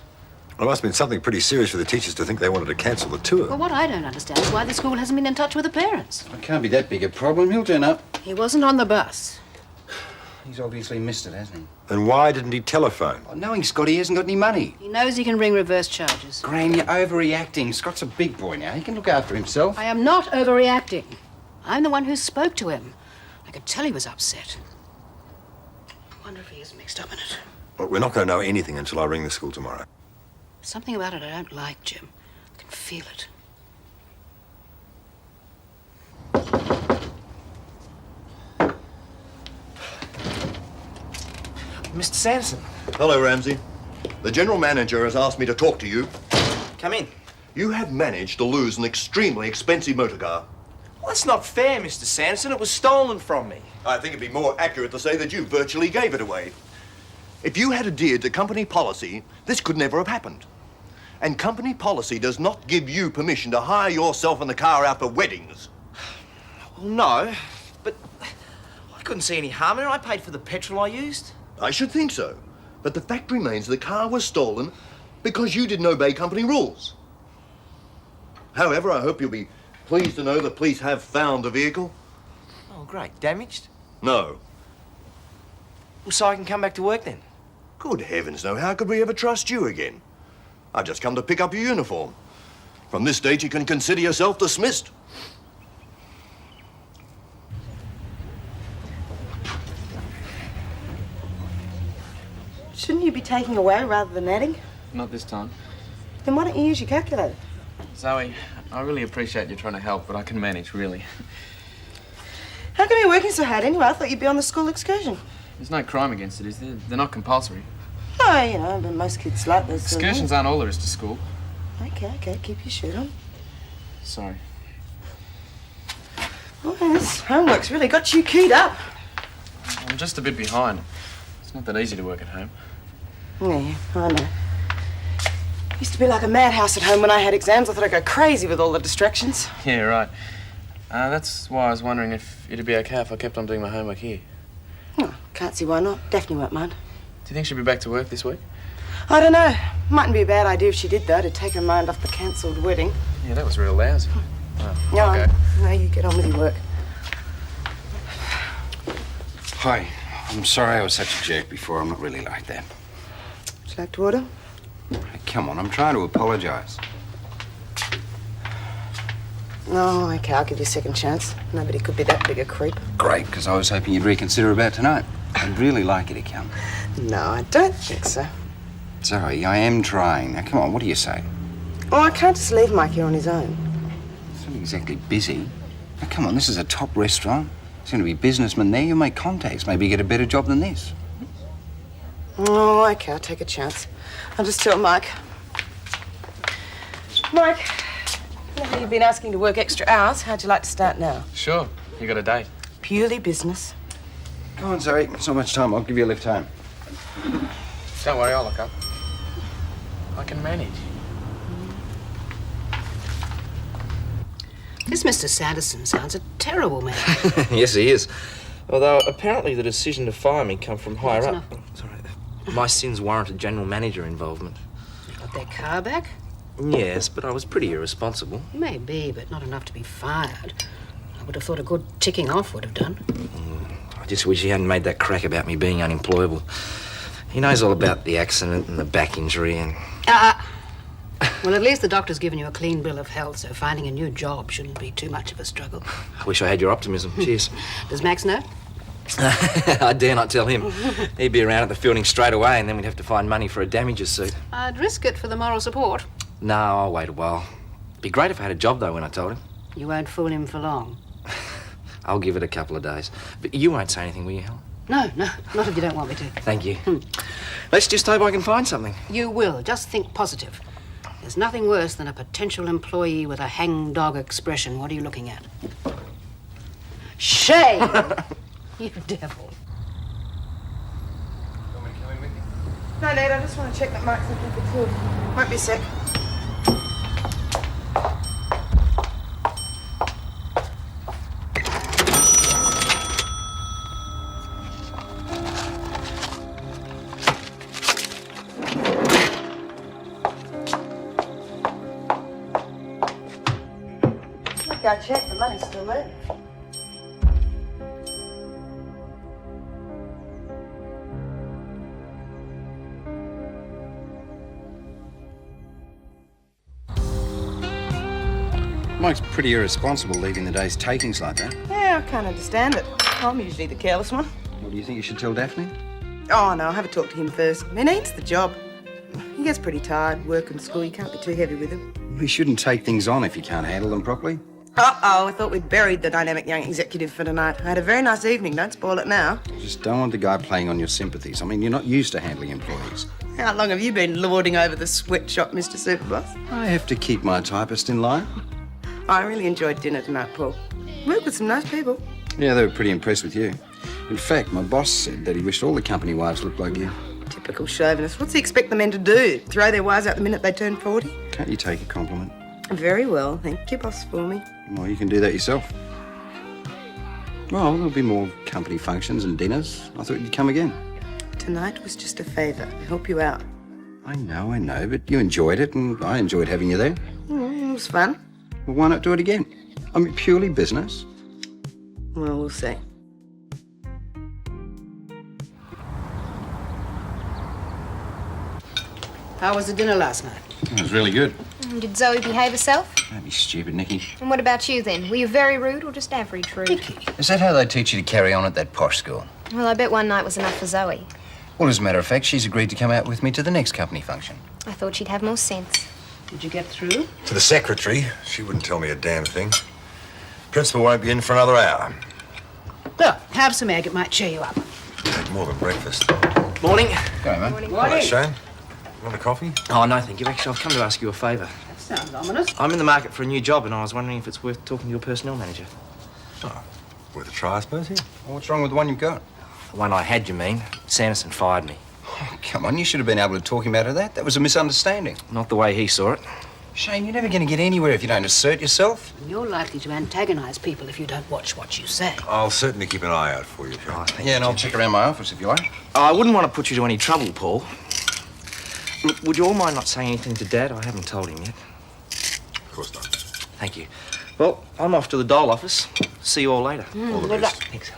Well, it must have been something pretty serious for the teachers to think they wanted to cancel the tour. Well, what I don't understand is why the school hasn't been in touch with the parents. It can't be that big a problem. He'll turn up. He wasn't on the bus. He's obviously missed it, hasn't he? Then why didn't he telephone? Well, knowing Scott, he hasn't got any money. He knows he can bring reverse charges. Gran, you're overreacting. Scott's a big boy now. He can look after himself. I am not overreacting. I'm the one who spoke to him. I could tell he was upset. I wonder if he is mixed up in it. Well, we're not going to know anything until I ring the school tomorrow. Something about it I don't like, Jim. I can feel it. Mr. Sanderson. Hello, Ramsay. The general manager has asked me to talk to you. Come in. You have managed to lose an extremely expensive motor car. Well, that's not fair, Mr. Sanderson. It was stolen from me. I think it'd be more accurate to say that you virtually gave it away. If you had adhered to company policy, this could never have happened. And company policy does not give you permission to hire yourself and the car out for weddings. Well, no, but I couldn't see any harm in it. I paid for the petrol I used. I should think so. But the fact remains the car was stolen because you didn't obey company rules. However, I hope you'll be pleased to know the police have found the vehicle. Oh, great. Damaged? No. Well, so I can come back to work then? Good heavens, no. How could we ever trust you again? I've just come to pick up your uniform. From this date, you can consider yourself dismissed. Shouldn't you be taking away rather than adding? Not this time. Then why don't you use your calculator? Zoe, I really appreciate you trying to help, but I can manage, really. How come you're working so hard anyway? I thought you'd be on the school excursion. There's no crime against it, is there? They're not compulsory. No, you know, but most kids like this. Excursions aren't all there is to school. Okay, keep your shirt on. Sorry. Oh, this homework's really got you keyed up. I'm just a bit behind. It's not that easy to work at home. Yeah, I know. Used to be like a madhouse at home when I had exams. I thought I'd go crazy with all the distractions. Yeah, right. That's why I was wondering if it'd be okay if I kept on doing my homework here. Oh, can't see why not. Daphne won't mind. Do you think she'll be back to work this week? I don't know. Mightn't be a bad idea if she did, though, to take her mind off the cancelled wedding. Yeah, that was real lousy. Oh, No, okay. no, you get on with your work. Hi. I'm sorry I was such a jerk before. I'm not really like that. Would you like to order? Hey, come on, I'm trying to apologise. Oh, okay, I'll give you a second chance. Nobody could be that big a creep. Great, because I was hoping you'd reconsider about tonight. I'd really like you to come. No, I don't think so. Sorry, I am trying. Now, come on, what do you say? Oh, I can't just leave Mike here on his own. It's not exactly busy. Now, come on, this is a top restaurant. There's going to be businessmen there. You'll make contacts. Maybe you get a better job than this. Oh, okay, I'll take a chance. I'll just tell Mike. Mike, I know you've been asking to work extra hours. How'd you like to start now? Sure. You got a date? Purely business. Come on, Zoe. It's not much time. I'll give you a lift home. Don't worry, I'll look up. I can manage. This Mr. Sanderson sounds a terrible man. Yes, he is. Although apparently the decision to fire me come from higher That's up. Sorry. My sins warranted general manager involvement. Got their car back? Yes, but I was pretty irresponsible. Maybe, but not enough to be fired. I would have thought a good ticking off would have done. I just wish he hadn't made that crack about me being unemployable. He knows all about the accident and the back injury and... Well, at least the doctor's given you a clean bill of health, so finding a new job shouldn't be too much of a struggle. I wish I had your optimism. Cheers. Does Max know? I dare not tell him. He'd be around at the fielding straight away and then we'd have to find money for a damages suit. I'd risk it for the moral support. No, I'll wait a while. It'd be great if I had a job, though, when I told him. You won't fool him for long. I'll give it a couple of days. But you won't say anything, will you, Helen? No, not if you don't want me to. Thank you. Let's just hope I can find something. You will. Just think positive. There's nothing worse than a potential employee with a hangdog expression. What are you looking at? Shame! You devil. No, Nate, I just want to check that Mike's looking for food. Won't be a sec. Look, I checked. The money's still there. Mike's pretty irresponsible leaving the day's takings like that. Yeah, I can't understand it. I'm usually the careless one. What do you think you should tell Daphne? Oh, no, I'll have a talk to him first. He needs the job. He gets pretty tired, work and school. You can't be too heavy with him. We shouldn't take things on if you can't handle them properly. Uh-oh, I thought we'd buried the dynamic young executive for tonight. I had a very nice evening. Don't spoil it now. You just don't want the guy playing on your sympathies. I mean, you're not used to handling employees. How long have you been lording over the sweatshop, Mr. Superboss? I have to keep my typist in line. I really enjoyed dinner tonight, Paul. Worked with some nice people. Yeah, they were pretty impressed with you. In fact, my boss said that he wished all the company wives looked like you. Typical chauvinist. What's he expect the men to do? Throw their wives out the minute they turn 40? Can't you take a compliment? Very well. Thank you, boss, for me. Well, you can do that yourself. Well, there'll be more company functions and dinners. I thought you'd come again. Tonight was just a favour. Help you out. I know, but you enjoyed it, and I enjoyed having you there. It was fun. Well, why not do it again? I mean, purely business. Well, we'll see. How was the dinner last night? It was really good. Did Zoe behave herself? Don't be stupid, Nikki. And what about you then? Were you very rude or just average rude? Is that how they teach you to carry on at that posh school? Well, I bet one night was enough for Zoe. Well, as a matter of fact, she's agreed to come out with me to the next company function. I thought she'd have more sense. Did you get through? To the secretary, she wouldn't tell me a damn thing. Principal won't be in for another hour. Well, have some egg. It might cheer you up. Had more than breakfast. Morning. Go, man. Hello, Shane. Want a coffee? Oh, no, thank you. Actually, I've come to ask you a favour. That sounds ominous. I'm in the market for a new job and I was wondering if it's worth talking to your personnel manager. Oh, worth a try, I suppose, yeah. Well, what's wrong with the one you've got? The one I had, you mean? Sanderson fired me. Oh, come on, you should have been able to talk him out of that. That was a misunderstanding. Not the way he saw it. Shane, you're never going to get anywhere if you don't assert yourself. And you're likely to antagonise people if you don't watch what you say. I'll certainly keep an eye out for you, Shane. Yeah, and I'll check around my office if you like. Oh, I wouldn't want to put you to any trouble, Paul. Look, would you all mind not saying anything to Dad? I haven't told him yet. Of course not. Thank you. Well, I'm off to the Dole office. See you all later. All the good best. Thanks.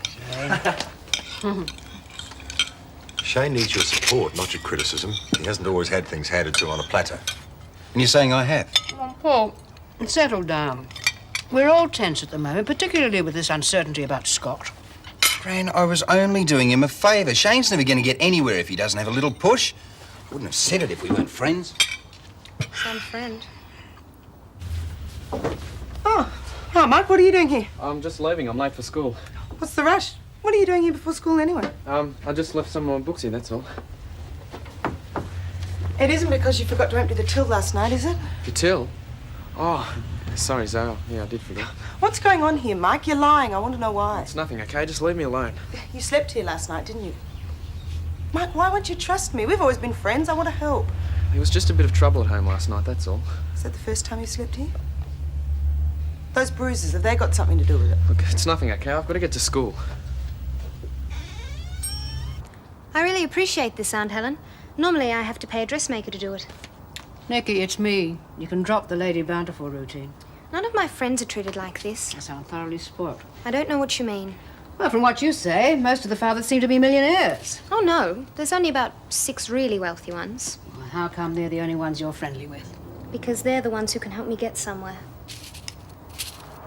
Shane needs your support, not your criticism. He hasn't always had things handed to him on a platter. And you're saying I have? Come on, Paul. Settle down. We're all tense at the moment, particularly with this uncertainty about Scott. Gran, I was only doing him a favour. Shane's never going to get anywhere if he doesn't have a little push. I wouldn't have said it if we weren't friends. Some friend. Oh, hi, Mike. What are you doing here? I'm just leaving. I'm late for school. What's the rush? What are you doing here before school anyway? I just left some of my books here, that's all. It isn't because you forgot to empty the till last night, is it? The till? Oh, sorry, Zoe. Yeah, I did forget. What's going on here, Mike? You're lying. I want to know why. It's nothing, okay? Just leave me alone. You slept here last night, didn't you? Mike, why won't you trust me? We've always been friends. I want to help. There was just a bit of trouble at home last night, that's all. Is that the first time you slept here? Those bruises, have they got something to do with it? Look, it's nothing, okay? I've got to get to school. I really appreciate this, Aunt Helen. Normally I have to pay a dressmaker to do it. Nicky, it's me. You can drop the Lady Bountiful routine. None of my friends are treated like this. I sound thoroughly spoilt. I don't know what you mean. Well, from what you say, most of the fathers seem to be millionaires. Oh, no. There's only about 6 really wealthy ones. Well, how come they're the only ones you're friendly with? Because they're the ones who can help me get somewhere.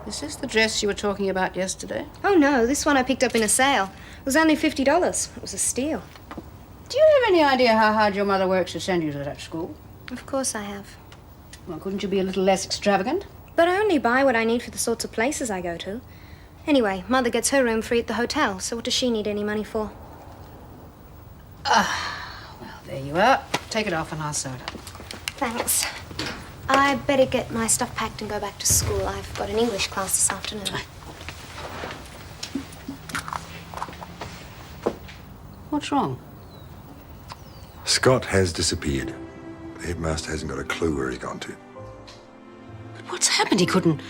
Is this the dress you were talking about yesterday? Oh, no. This one I picked up in a sale. It was only $50. It was a steal. Do you have any idea how hard your mother works to send you to that school? Of course I have. Well, couldn't you be a little less extravagant? But I only buy what I need for the sorts of places I go to. Anyway, Mother gets her room free at the hotel, so what does she need any money for? Well, there you are. Take it off and I'll sew it up. Thanks. I better get my stuff packed and go back to school. I've got an English class this afternoon. What's wrong? Scott has disappeared. The headmaster hasn't got a clue where he's gone to. But what's happened? He couldn't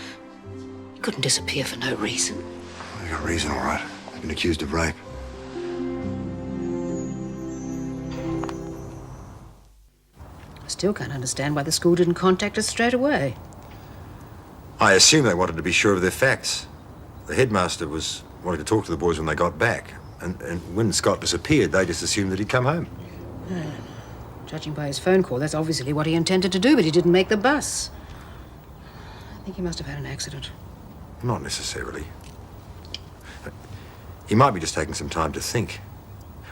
disappear for no reason. He's got a reason, all right. He's been accused of rape. I still can't understand why the school didn't contact us straight away. I assume they wanted to be sure of their facts. The headmaster was wanting to talk to the boys when they got back. And when Scott disappeared, they just assumed that he'd come home. Judging by his phone call, that's obviously what he intended to do, but he didn't make the bus. I think he must have had an accident. Not necessarily. He might be just taking some time to think.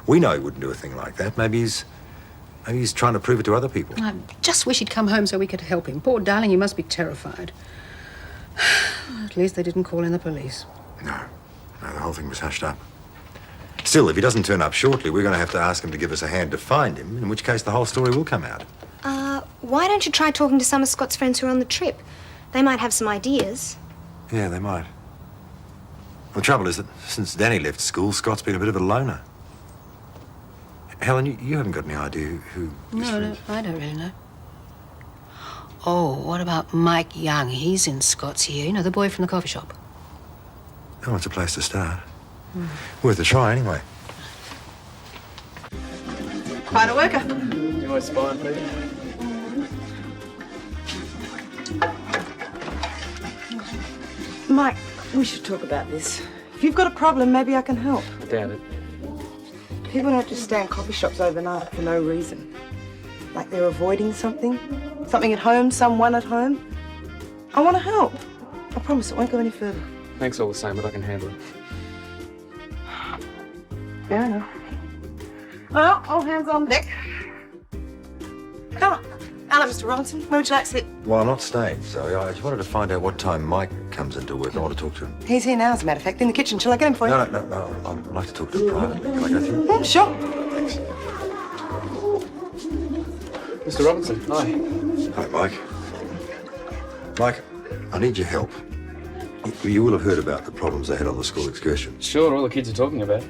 We know he wouldn't do a thing like that. Maybe he's trying to prove it to other people. I just wish he'd come home so we could help him. Poor darling, he must be terrified. At least they didn't call in the police. No, the whole thing was hushed up. Still, if he doesn't turn up shortly, we're going to have to ask him to give us a hand to find him, in which case the whole story will come out. Why don't you try talking to some of Scott's friends who are on the trip? They might have some ideas. Yeah, they might. The trouble is that since Danny left school, Scott's been a bit of a loner. Helen, you haven't got any idea who... No, I don't really know. Oh, what about Mike Young? He's in Scott's here. You know, the boy from the coffee shop. Oh, it's a place to start. Worth a try, anyway. Quite a worker. Do you want a spine, please? Mike, we should talk about this. If you've got a problem, maybe I can help. I doubt it. People don't just stay in coffee shops overnight for no reason. Like they're avoiding something. Something at home, someone at home. I want to help. I promise it won't go any further. Thanks all the same, but I can handle it. Fair enough. Well, all hands on deck. Come on. Hello, Mr. Robinson. Where would you like to sit? Well, I'm not staying, Zoe. I just wanted to find out what time Mike comes into work. I want to talk to him. He's here now, as a matter of fact, in the kitchen. Shall I get him for you? No. I'd like to talk to him privately. Can I go through? Sure. Thanks. Mr. Robinson, hi. Hi, Mike. Mike, I need your help. You will have heard about the problems they had on the school excursion. Sure, all the kids are talking about it.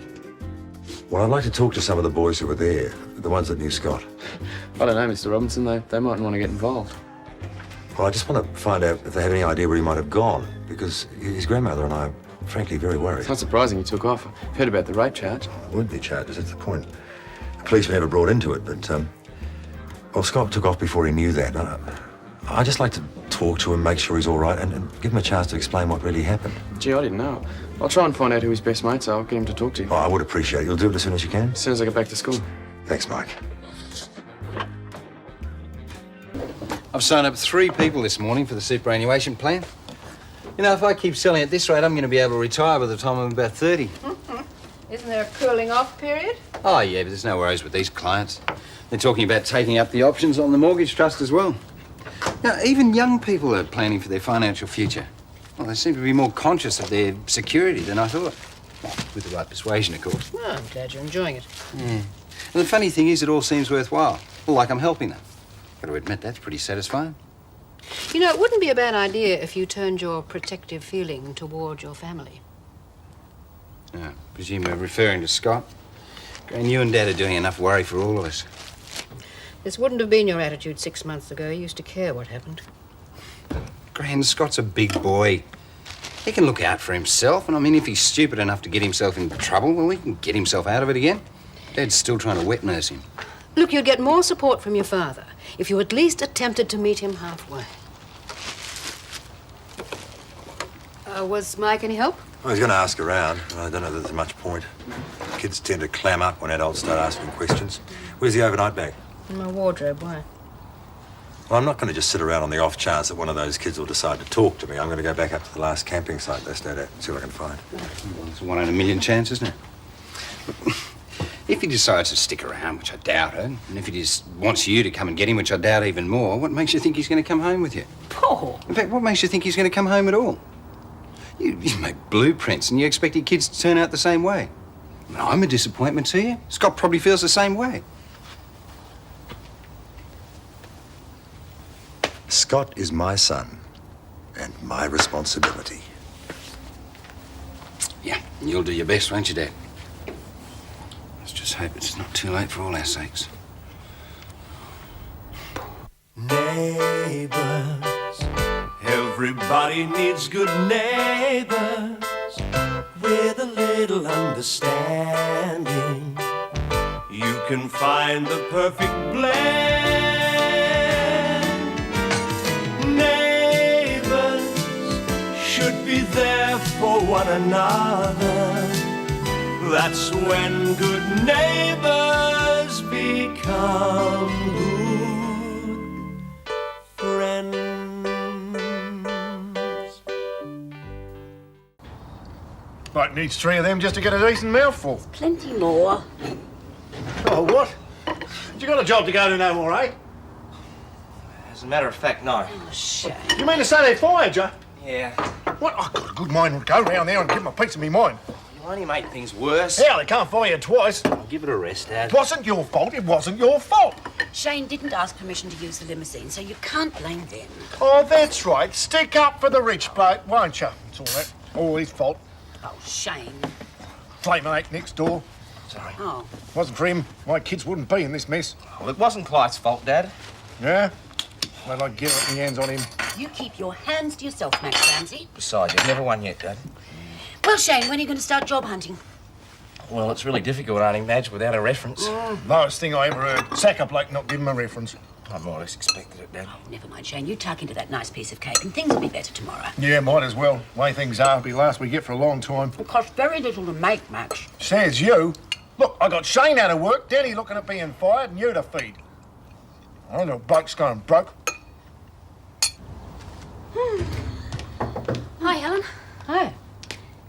Well, I'd like to talk to some of the boys who were there, the ones that knew Scott. I don't know, Mr. Robinson. They mightn't want to get involved. Well, I just want to find out if they have any idea where he might have gone, because his grandmother and I are, frankly, very worried. It's not surprising he took off. I've heard about the rape charge. Wouldn't be charges, that's the point. The police were never brought into it, but, well, Scott took off before he knew that. I'd just like to talk to him, make sure he's all right, and give him a chance to explain what really happened. Gee, I didn't know. I'll try and find out who his best mates are. I'll get him to talk to you. Oh, I would appreciate it. You'll do it as soon as you can? As soon as I get back to school. Thanks, Mike. I've signed up 3 people this morning for the superannuation plan. You know, if I keep selling at this rate, I'm going to be able to retire by the time I'm about 30. Isn't there a cooling off period? Oh, yeah, but there's no worries with these clients. They're talking about taking up the options on the mortgage trust as well. Now, even young people are planning for their financial future. Well, they seem to be more conscious of their security than I thought. Well, with the right persuasion, of course. Well, I'm glad you're enjoying it. Yeah. And the funny thing is, it all seems worthwhile. Well, like I'm helping them. Got to admit, that's pretty satisfying. You know, it wouldn't be a bad idea if you turned your protective feeling toward your family. I presume we're referring to Scott. And you and Dad are doing enough worry for all of us. This wouldn't have been your attitude 6 months ago. You used to care what happened. Gran, Scott's a big boy. He can look out for himself, and I mean, if he's stupid enough to get himself in trouble, well, he can get himself out of it again. Dad's still trying to wet nurse him. Look, you'd get more support from your father if you at least attempted to meet him halfway. Was Mike any help? I was going to ask around, but I don't know that there's much point. Kids tend to clam up when adults start asking questions. Where's the overnight bag? In my wardrobe, why? Well, I'm not going to just sit around on the off chance that one of those kids will decide to talk to me. I'm going to go back up to the last camping site they stayed at and see what I can find. Well, it's a 1 in a million chance, isn't it? If he decides to stick around, which I doubt it, and if he just wants you to come and get him, which I doubt even more, what makes you think he's going to come home with you? Paul! In fact, what makes you think he's going to come home at all? You make blueprints and you expect your kids to turn out the same way. I mean, I'm a disappointment to you. Scott probably feels the same way. Scott is my son and my responsibility. Yeah, you'll do your best, won't you, Dad? Let's just hope it's not too late for all our sakes. Neighbours, everybody needs good neighbours with a little understanding. You can find the perfect blend. Neighbours should be there for one another. That's when good neighbours become good friends. Bloke needs 3 of them just to get a decent mouthful. Plenty more. Oh, what? You got a job to go to no more, eh? As a matter of fact, no. Oh, shame. You mean to say they fired you? Yeah. What? I've got a good mind to go round there and give them a piece of me mind. You only make things worse. Yeah, they can't fire you twice. Give it a rest, Dad. It wasn't your fault. It wasn't your fault. Shane didn't ask permission to use the limousine, so you can't blame them. Oh, that's right. Stick up for the rich bloke, won't you? It's all that. All his fault. Oh, Shane. Flaminate next door. Sorry. Oh. Wasn't for him, my kids wouldn't be in this mess. Well, it wasn't Clyde's fault, Dad. Yeah? Well, I'd get my hands on him. You keep your hands to yourself, Max Ramsay. Besides, you've never won yet, Dad. Well, Shane, when are you going to start job hunting? Well, it's really difficult, aren't it, Madge, without a reference? Lowest thing I ever heard. Sack a bloke, not give him a reference. I more or less expected it, Dad. Oh, never mind, Shane. You tuck into that nice piece of cake and things will be better tomorrow. Yeah, might as well. Way things are, it'll be the last we get for a long time. It costs very little to make, Max. Says you. Look, I got Shane out of work, Daddy looking at being fired, and you to feed. I don't know, bloke's going broke. Hi, Helen. Hi.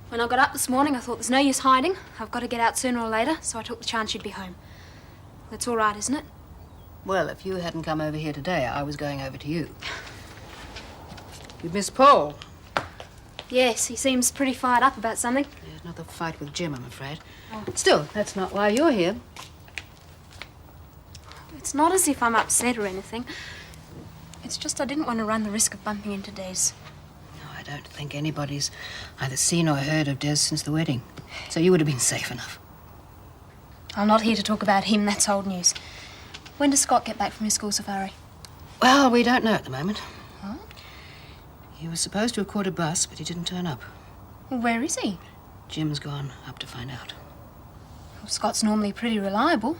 When I got up this morning, I thought there's no use hiding. I've got to get out sooner or later, so I took the chance she'd be home. That's all right, isn't it? Well, if you hadn't come over here today, I was going over to you. You miss Paul? Yes, he seems pretty fired up about something. There's another fight with Jim, I'm afraid. Still, that's not why you're here. It's not as if I'm upset or anything. It's just I didn't want to run the risk of bumping into Des. No, I don't think anybody's either seen or heard of Des since the wedding. So you would have been safe enough. I'm not here to talk about him, that's old news. When does Scott get back from his school safari? Well, we don't know at the moment. Huh? He was supposed to have caught a bus, but he didn't turn up. Well, where is he? Jim's gone up to find out. Well, Scott's normally pretty reliable.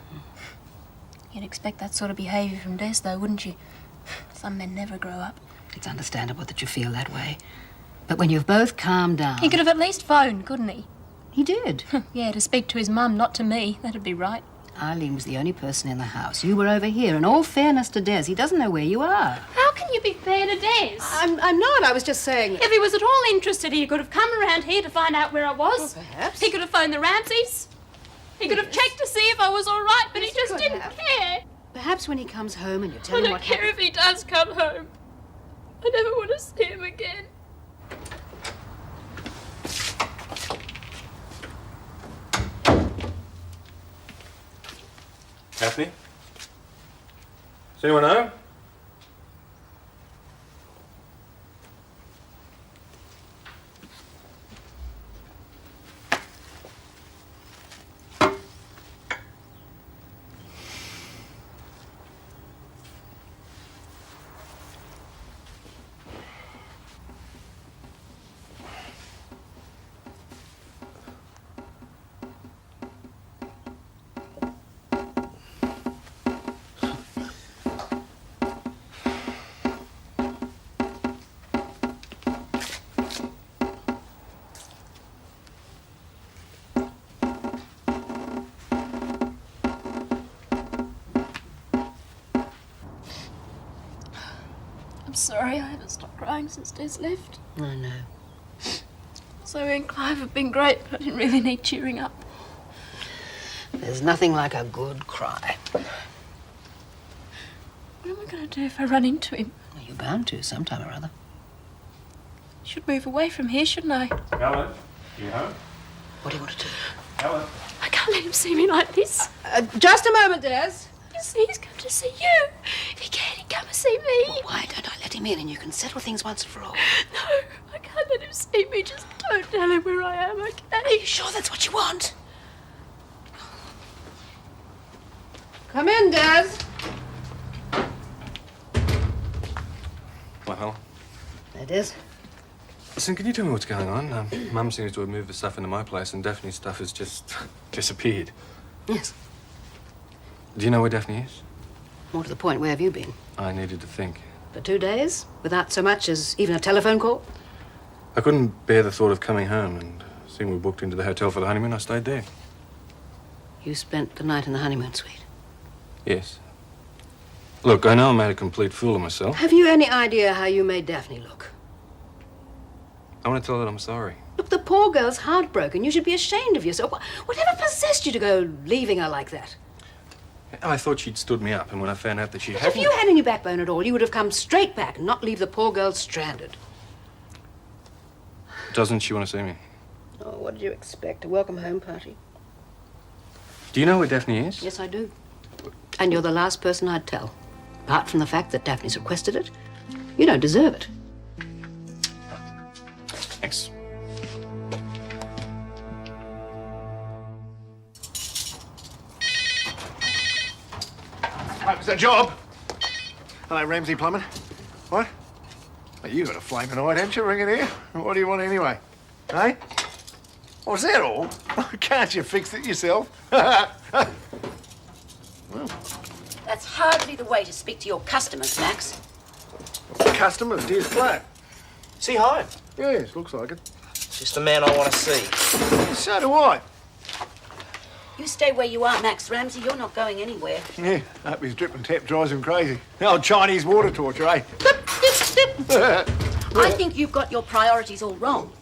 You'd expect that sort of behaviour from Des, though, wouldn't you? Some men never grow up. It's understandable that you feel that way. But when you've both calmed down... He could have at least phoned, couldn't he? He did. Yeah, to speak to his mum, not to me. That'd be right. Eileen was the only person in the house. You were over here. In all fairness to Des, he doesn't know where you are. How can you be fair to Des? I'm not. I was just saying... If he was at all interested, he could have come around here to find out where I was. Well, perhaps. He could have phoned the Ramsays. He could have checked to see if I was all right, but he just didn't care. Perhaps when he comes home and you tell I him don't what care happened... if he does come home. I never want to see him again. Daphne? Does anyone know? Sorry, I haven't stopped crying since Des left. I know. Zoe and Clive have been great, but I didn't really need cheering up. There's nothing like a good cry. What am I going to do if I run into him? Well, you're bound to sometime or other. I should move away from here, shouldn't I? Helen, you home? What do you want to do? Helen? I can't let him see me like this. Just a moment, Des. You see, he's come to see you. If he can, he'd come and see me. Well, why don't I let him in and you can settle things once and for all? No, I can't let him see me. Just don't tell him where I am, okay? Are you sure that's what you want? Come in, Des. Well, Helen? There, Des. Listen, can you tell me what's going on? Mum seems to have moved the stuff into my place and Daphne's stuff has just disappeared. Yes. Do you know where Daphne is? More to the point, where have you been? I needed to think. For 2 days? Without so much as even a telephone call? I couldn't bear the thought of coming home, and seeing we booked into the hotel for the honeymoon, I stayed there. You spent the night in the honeymoon suite? Yes. Look, I know I made a complete fool of myself. Have you any idea how you made Daphne look? I want to tell her that I'm sorry. Look, the poor girl's heartbroken. You should be ashamed of yourself. Whatever possessed you to go leaving her like that? I thought she'd stood me up, and when I found out that she If hadn't... you had any backbone at all, you would have come straight back and not leave the poor girl stranded. Doesn't she want to see me? Oh, what did you expect? A welcome home party? Do you know where Daphne is? Yes, I do. And you're the last person I'd tell. Apart from the fact that Daphne's requested it, you don't deserve it. Thanks. Right, was that job? Hello, Ramsay Plumbing. What? Well, you got a flaming eye, haven't you, ringing here? What do you want anyway? Eh? Was that all? Can't you fix it yourself? Well. That's hardly the way to speak to your customers, Max. Customers, dear's Clarke. Is he home? Yes, looks like it. It's just the man I want to see. So do I. You stay where you are, Max Ramsay. You're not going anywhere. Yeah, hope his drip and tap drives him crazy. The old Chinese water torture, eh? I think you've got your priorities all wrong.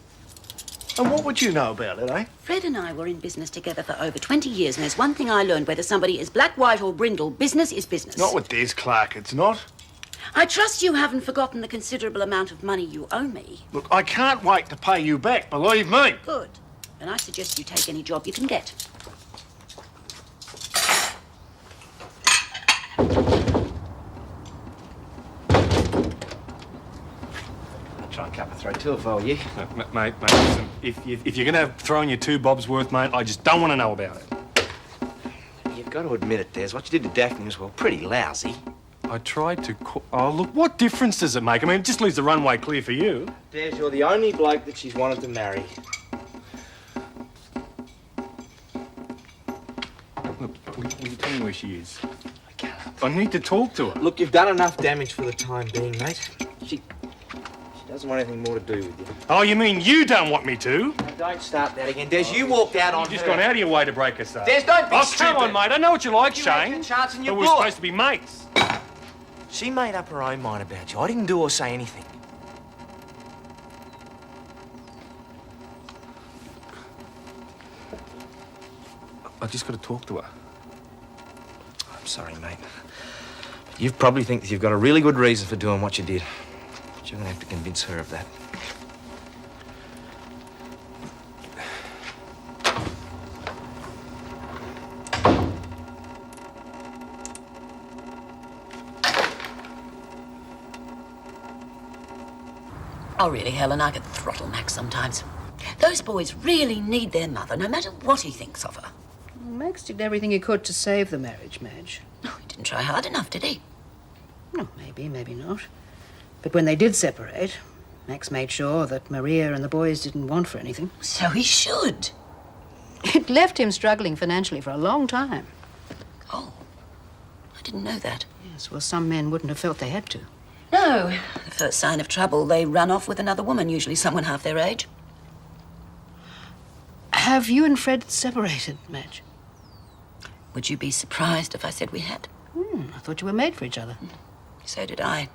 And what would you know about it, eh? Fred and I were in business together for over 20 years, and there's one thing I learned, whether somebody is black, white or brindle, business is business. Not with Des Clarke, it's not. I trust you haven't forgotten the considerable amount of money you owe me. Look, I can't wait to pay you back, believe me. Good. And I suggest you take any job you can get. Try and cut the throat too if I were you. Mate, listen, if you're going to throw in your 2 bobs worth, mate, I just don't want to know about it. You've got to admit it, Des. What you did to Daphne was, well, pretty lousy. I tried to... Oh, look, what difference does it make? I mean, it just leaves the runway clear for you. Des, you're the only bloke that she's wanted to marry. Look, will you tell me where she is? I can't. I need to talk to her. Look, you've done enough damage for the time being, mate. She doesn't want anything more to do with you. Oh, you mean you don't want me to? Don't start that again. Des, you walked out on You've just her. gone out of your way to break us up. Des, don't be Oh, stupid. come on, mate. I know what you like, You had Shane. your chance and you But we're blew it. supposed to be mates. She made up her own mind about you. I didn't do or say anything. I just got to talk to her. I'm sorry, mate. You probably think that you've got a really good reason for doing what you did. But you're going to have to convince her of that. Oh, really, Helen, I could throttle Max sometimes. Those boys really need their mother, no matter what he thinks of her. Max did everything he could to save the marriage, Madge. Oh, he didn't try hard enough, did he? No, maybe, maybe not. But when they did separate, Max made sure that Maria and the boys didn't want for anything. So he should. It left him struggling financially for a long time. Oh, I didn't know that. Yes, well, some men wouldn't have felt they had to. No. The first sign of trouble, they run off with another woman, usually someone half their age. Have you and Fred separated, Madge? Would you be surprised if I said we had? I thought you were made for each other. So did I.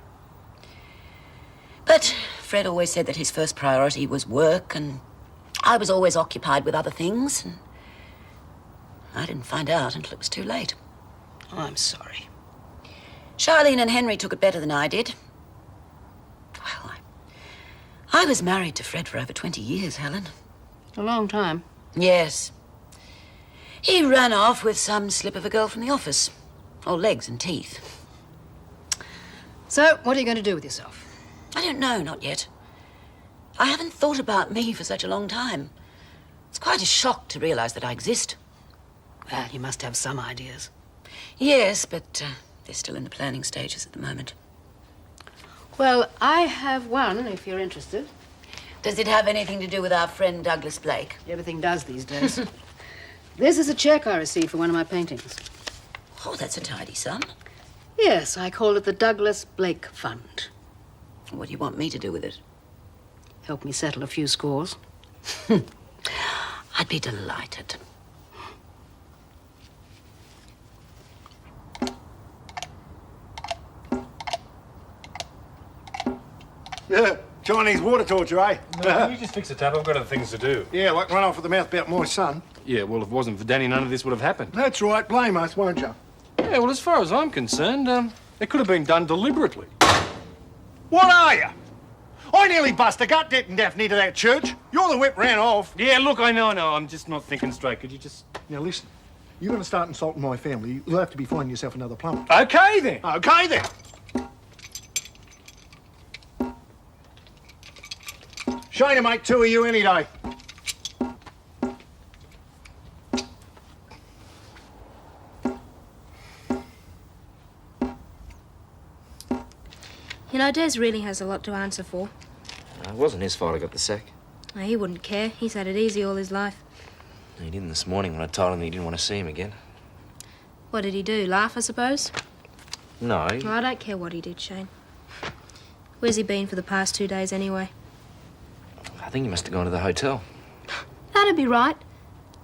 But Fred always said that his first priority was work, and I was always occupied with other things, and I didn't find out until it was too late. Oh, I'm sorry. Charlene and Henry took it better than I did. Well, I was married to Fred for over 20 years, Helen. A long time. Yes. He ran off with some slip of a girl from the office. All legs and teeth. So, what are you going to do with yourself? I don't know, not yet. I haven't thought about me for such a long time. It's quite a shock to realise that I exist. Well, you must have some ideas. Yes, but they're still in the planning stages at the moment. Well, I have one, if you're interested. Does it have anything to do with our friend Douglas Blake? Everything does these days. This is a cheque I received for one of my paintings. Oh, that's a tidy sum. Yes, I call it the Douglas Blake Fund. What do you want me to do with it? Help me settle a few scores. I'd be delighted. Yeah, Chinese water torture, eh? No, can you just fix the tap? I've got other things to do. Yeah, like run off with the mouth about my son. Yeah, well, if it wasn't for Danny, none of this would have happened. That's right, blame us, won't you? Yeah, well, as far as I'm concerned, it could have been done deliberately. What are you? I nearly bust a gut getting Daphne to that church. You're the whip ran off. Yeah, look, I know, I'm just not thinking straight. Could you just... Now listen, you're going to start insulting my family. You'll have to be finding yourself another plumber. Okay, then. Okay, then. Shame to make two of you any day. You know, Des really has a lot to answer for. It wasn't his fault I got the sack. No, he wouldn't care. He's had it easy all his life. He didn't this morning when I told him that he didn't want to see him again. What did he do? Laugh, I suppose? No. Well, I don't care what he did, Shane. Where's he been for the past 2 days, anyway? I think he must have gone to the hotel. That'd be right.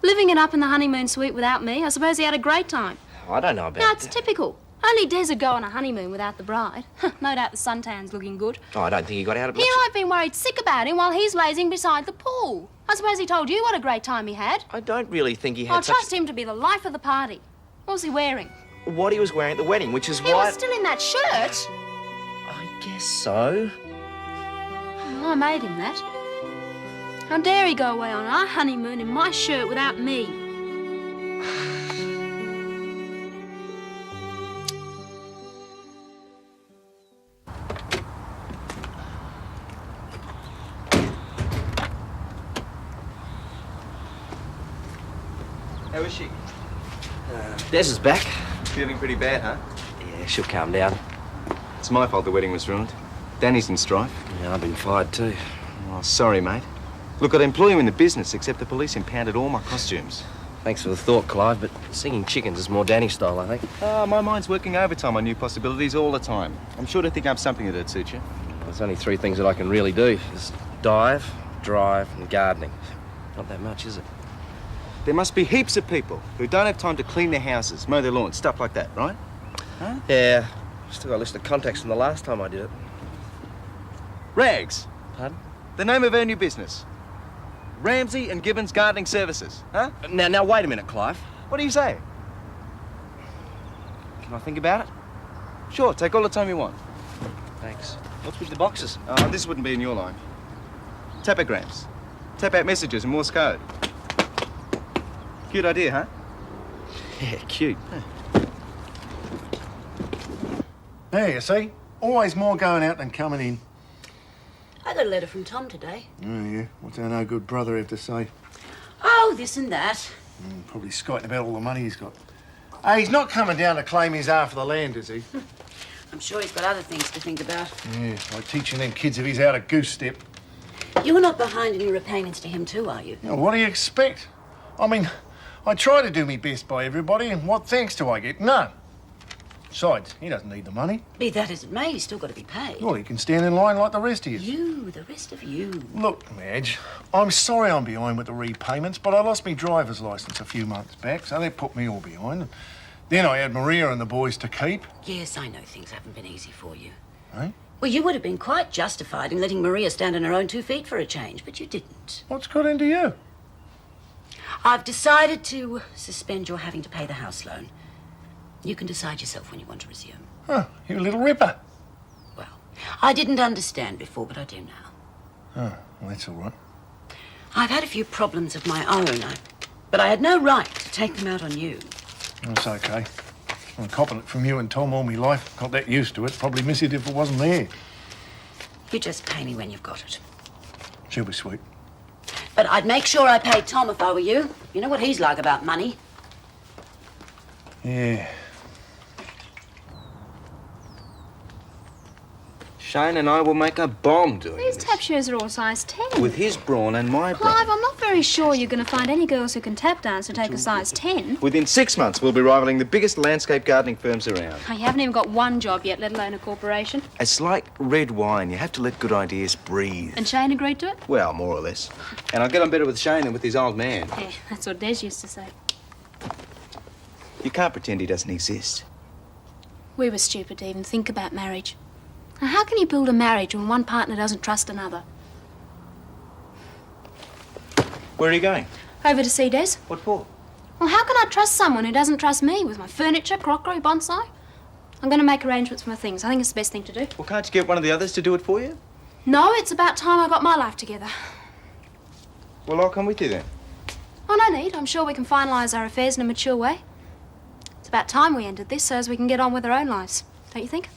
Living it up in the honeymoon suite without me. I suppose he had a great time. I don't know about No, it's that. typical. Only Des would go on a honeymoon without the bride. No doubt the suntan's looking good. Oh, I don't think he got out of much. Here I've been worried sick about him while he's lazing beside the pool. I suppose he told you what a great time he had. I don't really think he had I'll such... trust him to be the life of the party. What was he wearing? What he was wearing at the wedding, which is He why... was still in that shirt. I guess so. I made him that. How dare he go away on our honeymoon in my shirt without me? How is she? Des is back. Feeling pretty bad, huh? Yeah, she'll calm down. It's my fault the wedding was ruined. Danny's in strife. Yeah, I've been fired too. Oh, sorry, mate. Look, I'd employ you in the business, except the police impounded all my costumes. Thanks for the thought, Clive, but singing chickens is more Danny style, I think. My mind's working overtime on new possibilities all the time. I'm sure to think up something that'd suit you. There's only 3 things that I can really do. Is dive, drive, and gardening. Not that much, is it? There must be heaps of people who don't have time to clean their houses, mow their lawns, stuff like that, right? Huh? Yeah, Still got a list of contacts from the last time I did it. Rags. Pardon? The name of our new business. Ramsay and Gibbons Gardening Services, huh? Now, wait a minute, Clive. What do you say? Can I think about it? Sure, take all the time you want. Thanks. What's with the boxes? Oh, this wouldn't be in your line. Tapagrams. Tap out messages in Morse code. Cute idea, huh? Yeah, cute. There, you see? Always more going out than coming in. I got a letter from Tom today. Oh, yeah. What's our no-good brother have to say? Oh, this and that. Probably skiting about all the money he's got. Hey, he's not coming down to claim his half of the land, is he? I'm sure he's got other things to think about. Yeah, like teaching them kids if he's out of goose step. You're not behind in your repayments to him too, are you? You know, what do you expect? I mean, I try to do my best by everybody, and what thanks do I get? None. Besides, he doesn't need the money. Be that as it may, he's still got to be paid. Well, he can stand in line like the rest of you. You, the rest of you. Look, Madge, I'm sorry I'm behind with the repayments, but I lost my driver's licence a few months back, so that put me all behind. Then I had Maria and the boys to keep. Yes, I know things haven't been easy for you. Eh? Well, you would have been quite justified in letting Maria stand on her own 2 feet for a change, but you didn't. What's got into you? I've decided to suspend your having to pay the house loan. You can decide yourself when you want to resume. Oh, you little ripper. I didn't understand before, but I do now. Oh, well, that's all right. I've had a few problems of my own, but I had no right to take them out on you. That's okay. I'm copping it from you and Tom all my life. Got that used to it. Probably miss it if it wasn't there. You just pay me when you've got it. She'll be sweet. But I'd make sure I paid Tom if I were you. You know what he's like about money. Yeah. Shane and I will make a bomb doing These this. tap shoes are all size 10. With his brawn and my brawn. Clive, I'm not very sure you're going to find any girls who can tap dance who take a size 10. Within 6 months, we'll be rivaling the biggest landscape gardening firms around. Oh, you haven't even got one job yet, let alone a corporation. It's like red wine. You have to let good ideas breathe. And Shane agreed to it? Well, more or less. And I'll get on better with Shane than with his old man. Yeah, that's what Des used to say. You can't pretend he doesn't exist. We were stupid to even think about marriage. Now, how can you build a marriage when one partner doesn't trust another? Where are you going? Over to see Des. What for? Well, how can I trust someone who doesn't trust me with my furniture, crockery, bonsai? I'm going to make arrangements for my things. I think it's the best thing to do. Well, can't you get one of the others to do it for you? No, it's about time I got my life together. Well, I'll come with you then. Oh, no need. I'm sure we can finalise our affairs in a mature way. It's about time we ended this so as we can get on with our own lives. Don't you think?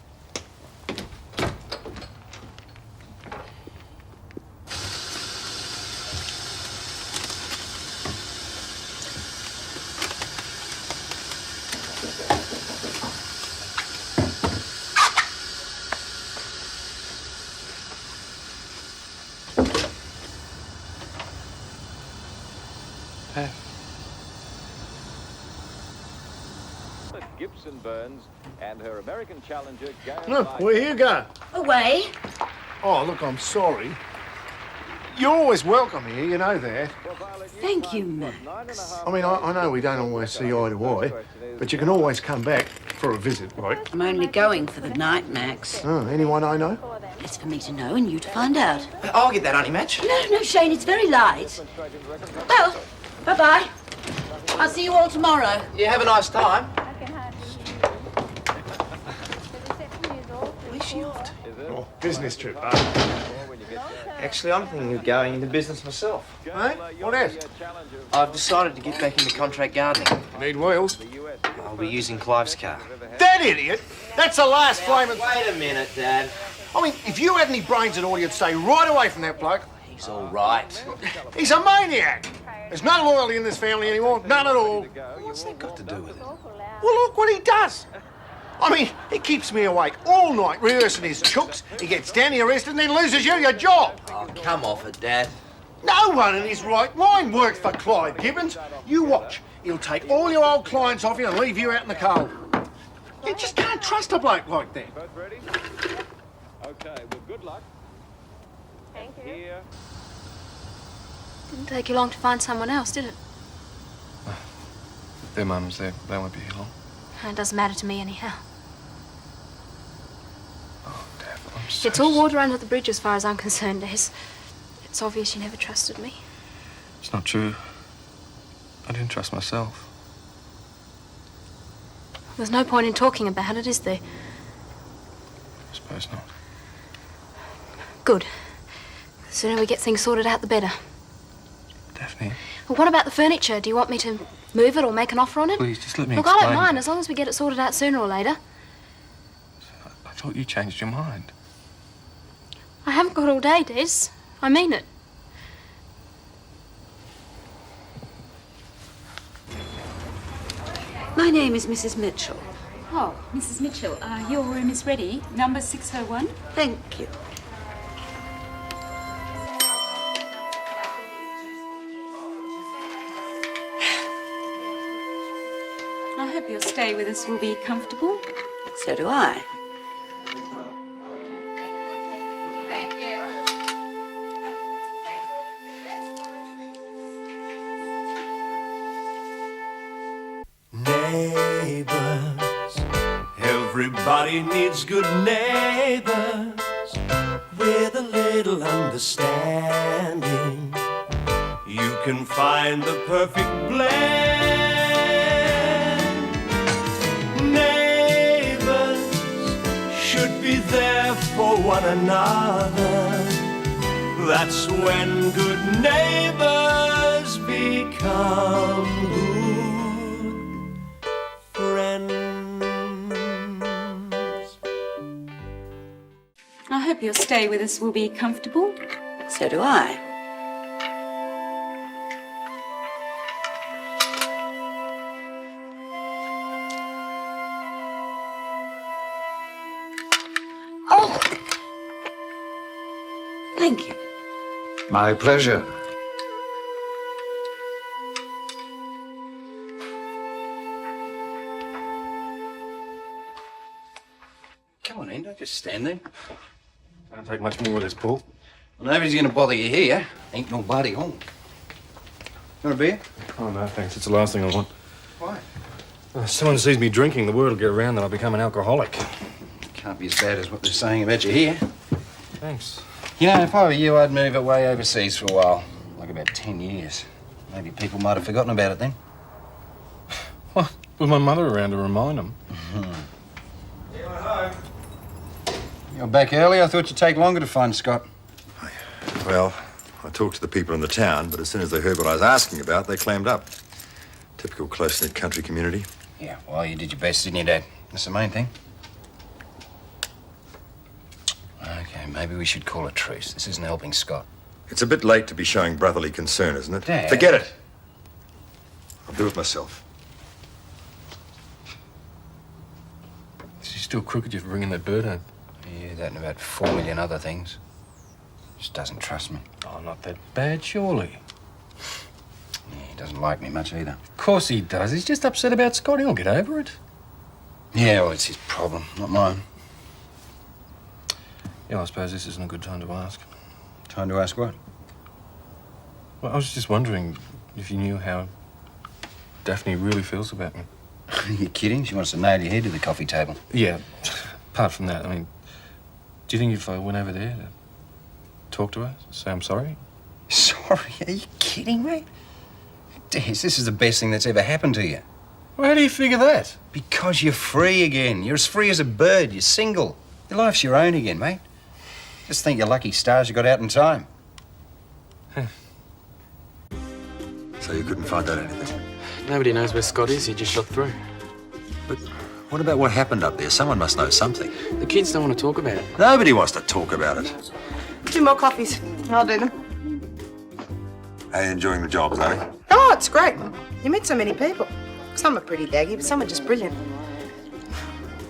Gibson Burns and her American challenger, Look, where you going? Away. Oh, look, I'm sorry. You're always welcome here, you know that. Thank you, Max. I mean, I know we don't always see eye to eye, but you can always come back for a visit, right? I'm only going for the night, Max. Oh, anyone I know? It's for me to know and you to find out. I'll get that honey match. No, Shane, it's very light. Well, bye-bye. I'll see you all tomorrow. Yeah, have a nice time. Where's she off to? Oh, business trip, Actually, I'm thinking of going into business myself. Hey, what else? I've decided to get back into contract gardening. Need wheels? I'll be using Clive's car. That idiot! That's the last flaming... Wait a minute, Dad. I mean, if you had any brains at all, you'd stay right away from that bloke. He's all right. He's a maniac! There's no loyalty in this family anymore, none at all. What's that got to do with it? Well, look what he does. I mean, he keeps me awake all night rehearsing his chooks. He gets Danny arrested and then loses you your job. Oh, come off it, Dad. No one in his right mind works for Clyde Gibbons. You watch. He'll take all your old clients off you and leave you out in the cold. You just can't trust a bloke like that. Both ready? Okay, well, good luck. Thank you. Here. Didn't take you long to find someone else, did it? Their mums, they won't be here long. It doesn't matter to me anyhow. It's all water under the bridge as far as I'm concerned, Des. It's obvious you never trusted me. It's not true. I didn't trust myself. There's no point in talking about it, is there? I suppose not. Good. The sooner we get things sorted out, the better. Daphne. Well, what about the furniture? Do you want me to move it or make an offer on it? Please, just let me Look, explain. I don't mind, as long as we get it sorted out sooner or later. I thought you changed your mind. I haven't got all day, Des. I mean it. My name is Mrs. Mitchell. Oh, Mrs. Mitchell, your room is ready. Number 601. Thank you. I hope your stay with us will be comfortable. So do I. Neighbours, everybody needs good neighbours with a little understanding. You can find the perfect blend. Neighbours should be there for one another. That's when good neighbours become good friends. I hope your stay with us will be comfortable. So do I. Oh! Thank you. My pleasure. Come on in, don't just stand there. Can't take much more of this, Paul. Well, nobody's gonna bother you here. Ain't nobody home. You want a beer? Oh, no, thanks. It's the last thing I want. Why? If someone sees me drinking, the word will get around that I've become an alcoholic. Can't be as bad as what they're saying about you here. Thanks. You know, if I were you, I'd move away overseas for a while. Like about 10 years. Maybe people might have forgotten about it then. What? With my mother around to remind them. You're back early. I thought you'd take longer to find Scott. Well, I talked to the people in the town, but as soon as they heard what I was asking about, they clammed up. Typical close-knit country community. Yeah, well, you did your best, didn't you, Dad? That's the main thing. Okay, maybe we should call a truce. This isn't helping Scott. It's a bit late to be showing brotherly concern, isn't it? Dad. Forget it. I'll do it myself. She's still crooked you for bringing that bird home. Yeah, that and about 4 million other things. Just doesn't trust me. Oh, not that bad, surely. Yeah, he doesn't like me much either. Of course he does. He's just upset about Scott. He'll get over it. Yeah, well, it's his problem, not mine. Yeah, I suppose this isn't a good time to ask. Time to ask what? Well, I was just wondering if you knew how Daphne really feels about me. Are you kidding? She wants to nail your head to the coffee table. Yeah, apart from that, I mean, do you think if I went over there to talk to her, say I'm sorry? Sorry? Are you kidding me? Des, this is the best thing that's ever happened to you. Well, how do you figure that? Because you're free again. You're as free as a bird. You're single. Your life's your own again, mate. Just think you're lucky stars you got out in time. So you couldn't find out anything? Nobody knows where Scott is. He just shot through. But what about what happened up there? Someone must know something. The kids don't want to talk about it. Nobody wants to talk about it. 2 more coffees. I'll do them. How are you enjoying the job, Zoe? Oh, it's great. You meet so many people. Some are pretty daggy, but some are just brilliant.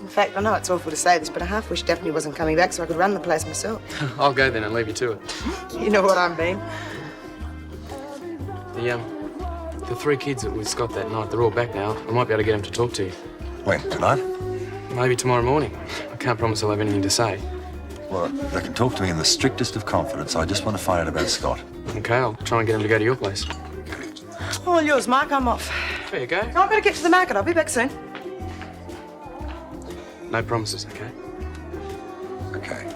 In fact, I know it's awful to say this, but I half wish Daphne wasn't coming back so I could run the place myself. I'll go then and leave you to it. You know what I mean. The 3 kids that with Scott that night, they're all back now. I might be able to get them to talk to you. When? Tonight? Maybe tomorrow morning. I can't promise I'll have anything to say. Well, they can talk to me in the strictest of confidence. I just want to find out about Scott. Okay, I'll try and get them to go to your place. All yours, Mark. I'm off. There you go. I've got to get to the market. I'll be back soon. No promises, okay? Okay.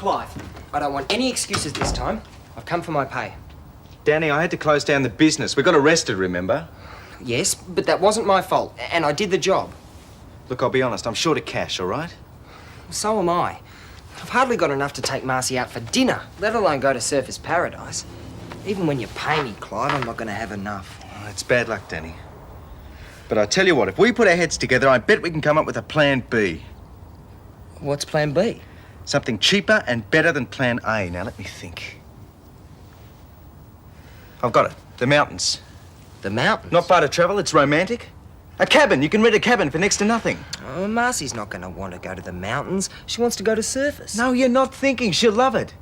Clive, I don't want any excuses this time. I've come for my pay. Danny, I had to close down the business. We got arrested, remember? Yes, but that wasn't my fault, and I did the job. Look, I'll be honest, I'm short of cash, all right? So am I. I've hardly got enough to take Marcia out for dinner, let alone go to Surfers Paradise. Even when you pay me, Clive, I'm not going to have enough. Oh, it's bad luck, Danny. But I tell you what, if we put our heads together, I bet we can come up with a plan B. What's plan B? Something cheaper and better than plan A. Now, let me think. I've got it. The mountains. The mountains? Not far to travel. It's romantic. A cabin. You can rent a cabin for next to nothing. Oh, Marcy's not going to want to go to the mountains. She wants to go to Surfers. No, you're not thinking. She'll love it.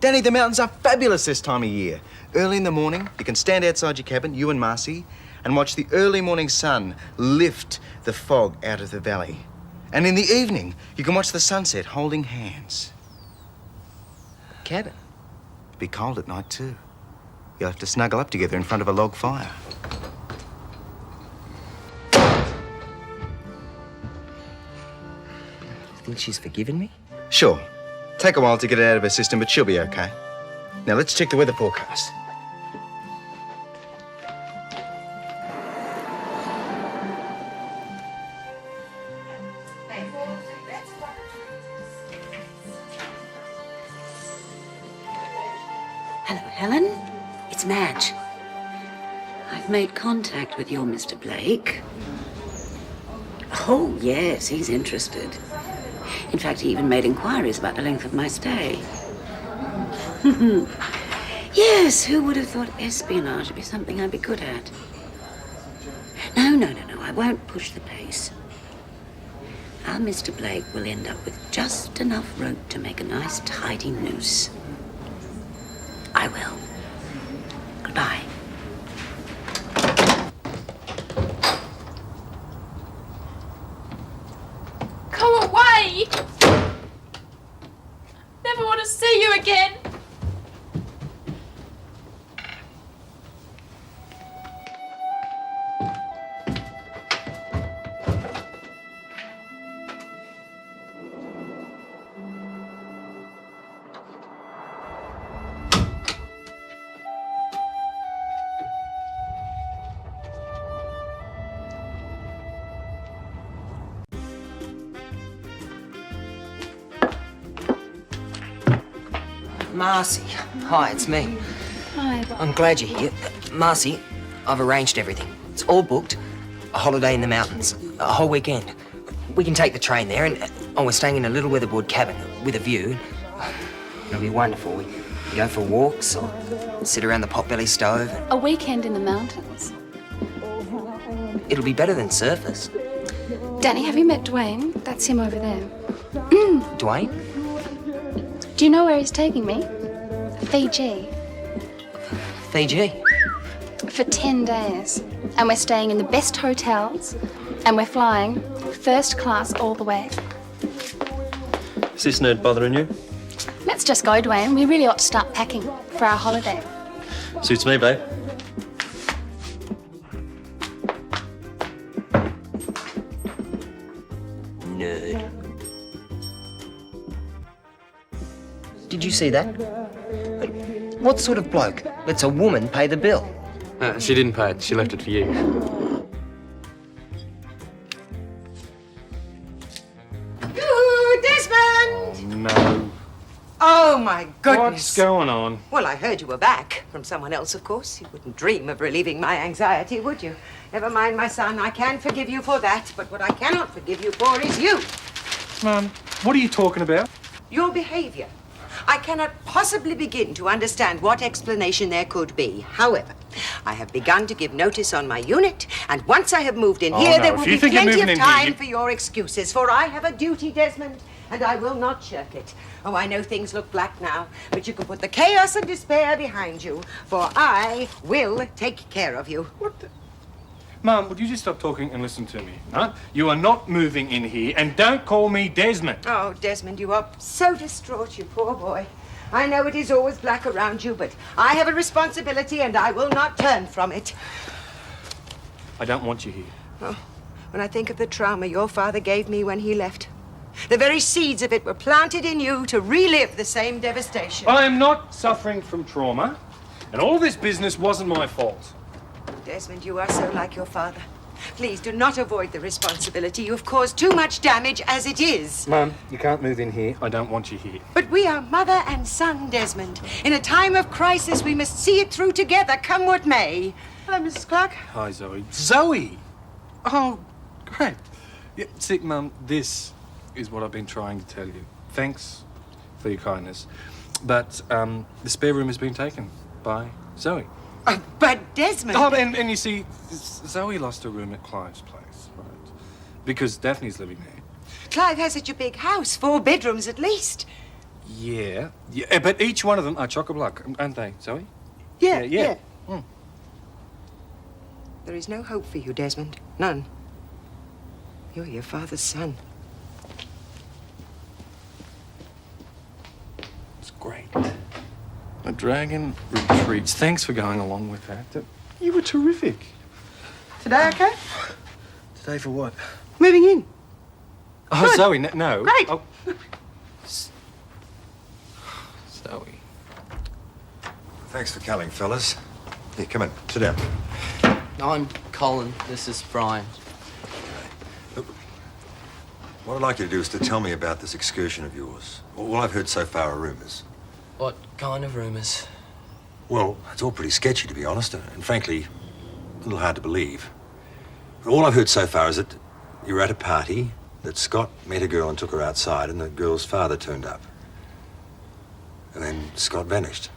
Danny, the mountains are fabulous this time of year. Early in the morning, you can stand outside your cabin, you and Marcy, and watch the early morning sun lift the fog out of the valley. And in the evening, you can watch the sunset holding hands. Cabin? It'll be cold at night, too. You'll have to snuggle up together in front of a log fire. Think she's forgiven me? Sure. Take a while to get it out of her system, but she'll be okay. Now, let's check the weather forecast. Hello, Helen. It's Madge. I've made contact with your Mr. Blake. Oh, yes, he's interested. In fact, he even made inquiries about the length of my stay. Yes, who would have thought espionage would be something I'd be good at? No, I won't push the pace. Our Mr. Blake will end up with just enough rope to make a nice, tidy noose. I will. Goodbye. Go away! Never want to see you again. Marcy. Hi, it's me. Hi. I'm glad you're here. Marcy, I've arranged everything. It's all booked. A holiday in the mountains. A whole weekend. We can take the train there and... we're staying in a little weatherboard cabin with a view. It'll be wonderful. We go for walks or sit around the potbelly stove. A weekend in the mountains. It'll be better than Surfers. Danny, have you met Dwayne? That's him over there. Dwayne? Do you know where he's taking me? Fiji. Fiji? For 10 days. And we're staying in the best hotels. And we're flying first class all the way. Is this nerd bothering you? Let's just go, Dwayne. We really ought to start packing for our holiday. Suits me, babe. Nerd. Did you see that? What sort of bloke lets a woman pay the bill? She didn't pay it. She left it for you. Ooh, Desmond! No. Oh, my goodness. What's going on? Well, I heard you were back. From someone else, of course. You wouldn't dream of relieving my anxiety, would you? Never mind, my son. I can forgive you for that. But what I cannot forgive you for is you. Mum, what are you talking about? Your behavior. I cannot possibly begin to understand what explanation there could be. However, I have begun to give notice on my unit, and once I have moved in here, there will be plenty of time for your excuses, for I have a duty, Desmond, and I will not shirk it. Oh, I know things look black now, but you can put the chaos and despair behind you, for I will take care of you. What the... Mum, would you just stop talking and listen to me, huh? You are not moving in here, and don't call me Desmond. Oh, Desmond, you are so distraught, you poor boy. I know it is always black around you, but I have a responsibility, and I will not turn from it. I don't want you here. Oh, when I think of the trauma your father gave me when he left, The very seeds of it were planted in you to relive the same devastation. I am not suffering from trauma, and all this business wasn't my fault. Desmond, you are so like your father. Please do not avoid the responsibility. You have caused too much damage as it is. Mum, you can't move in here. I don't want you here. But we are mother and son, Desmond. In a time of crisis, we must see it through together, come what may. Hello, Mrs. Clarke. Hi, Zoe. Zoe! Oh, great. Yeah, see, Mum, this is what I've been trying to tell you. Thanks for your kindness. But the spare room has been taken by Zoe. But Desmond... Oh, and you see, Zoe lost her room at Clive's place, right? Because Daphne's living there. Clive has such a big house, 4 bedrooms at least. Yeah, but each one of them are chock-a-block, aren't they, Zoe? Yeah. There is no hope for you, Desmond. None. You're your father's son. It's great. A dragon retreats. Thanks for going along with that. You were terrific. Today, okay? Today for what? Moving in. Oh, Good. Zoe, no. Great. Oh. Zoe. Thanks for coming, fellas. Here, come in. Sit down. I'm Colin. This is Brian. Look, what I'd like you to do is to tell me about this excursion of yours. All I've heard so far are rumours. What kind of rumours? Well, it's all pretty sketchy, to be honest, and frankly, a little hard to believe. All I've heard so far is that you were at a party, that Scott met a girl and took her outside, and the girl's father turned up. And then Scott vanished.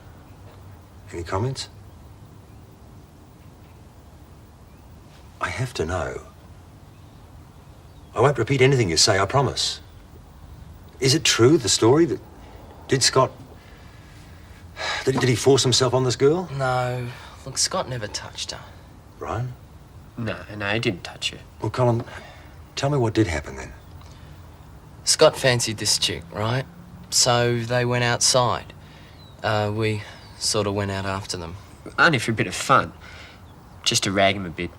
Any comments? I have to know. I won't repeat anything you say, I promise. Is it true, the story, that... Did Scott... Did he force himself on this girl? No. Look, Scott never touched her. Brian? No, he didn't touch her. Well, Colin, tell me what did happen then. Scott fancied this chick, right? So they went outside. We sort of went out after them. Only for a bit of fun. Just to rag him a bit.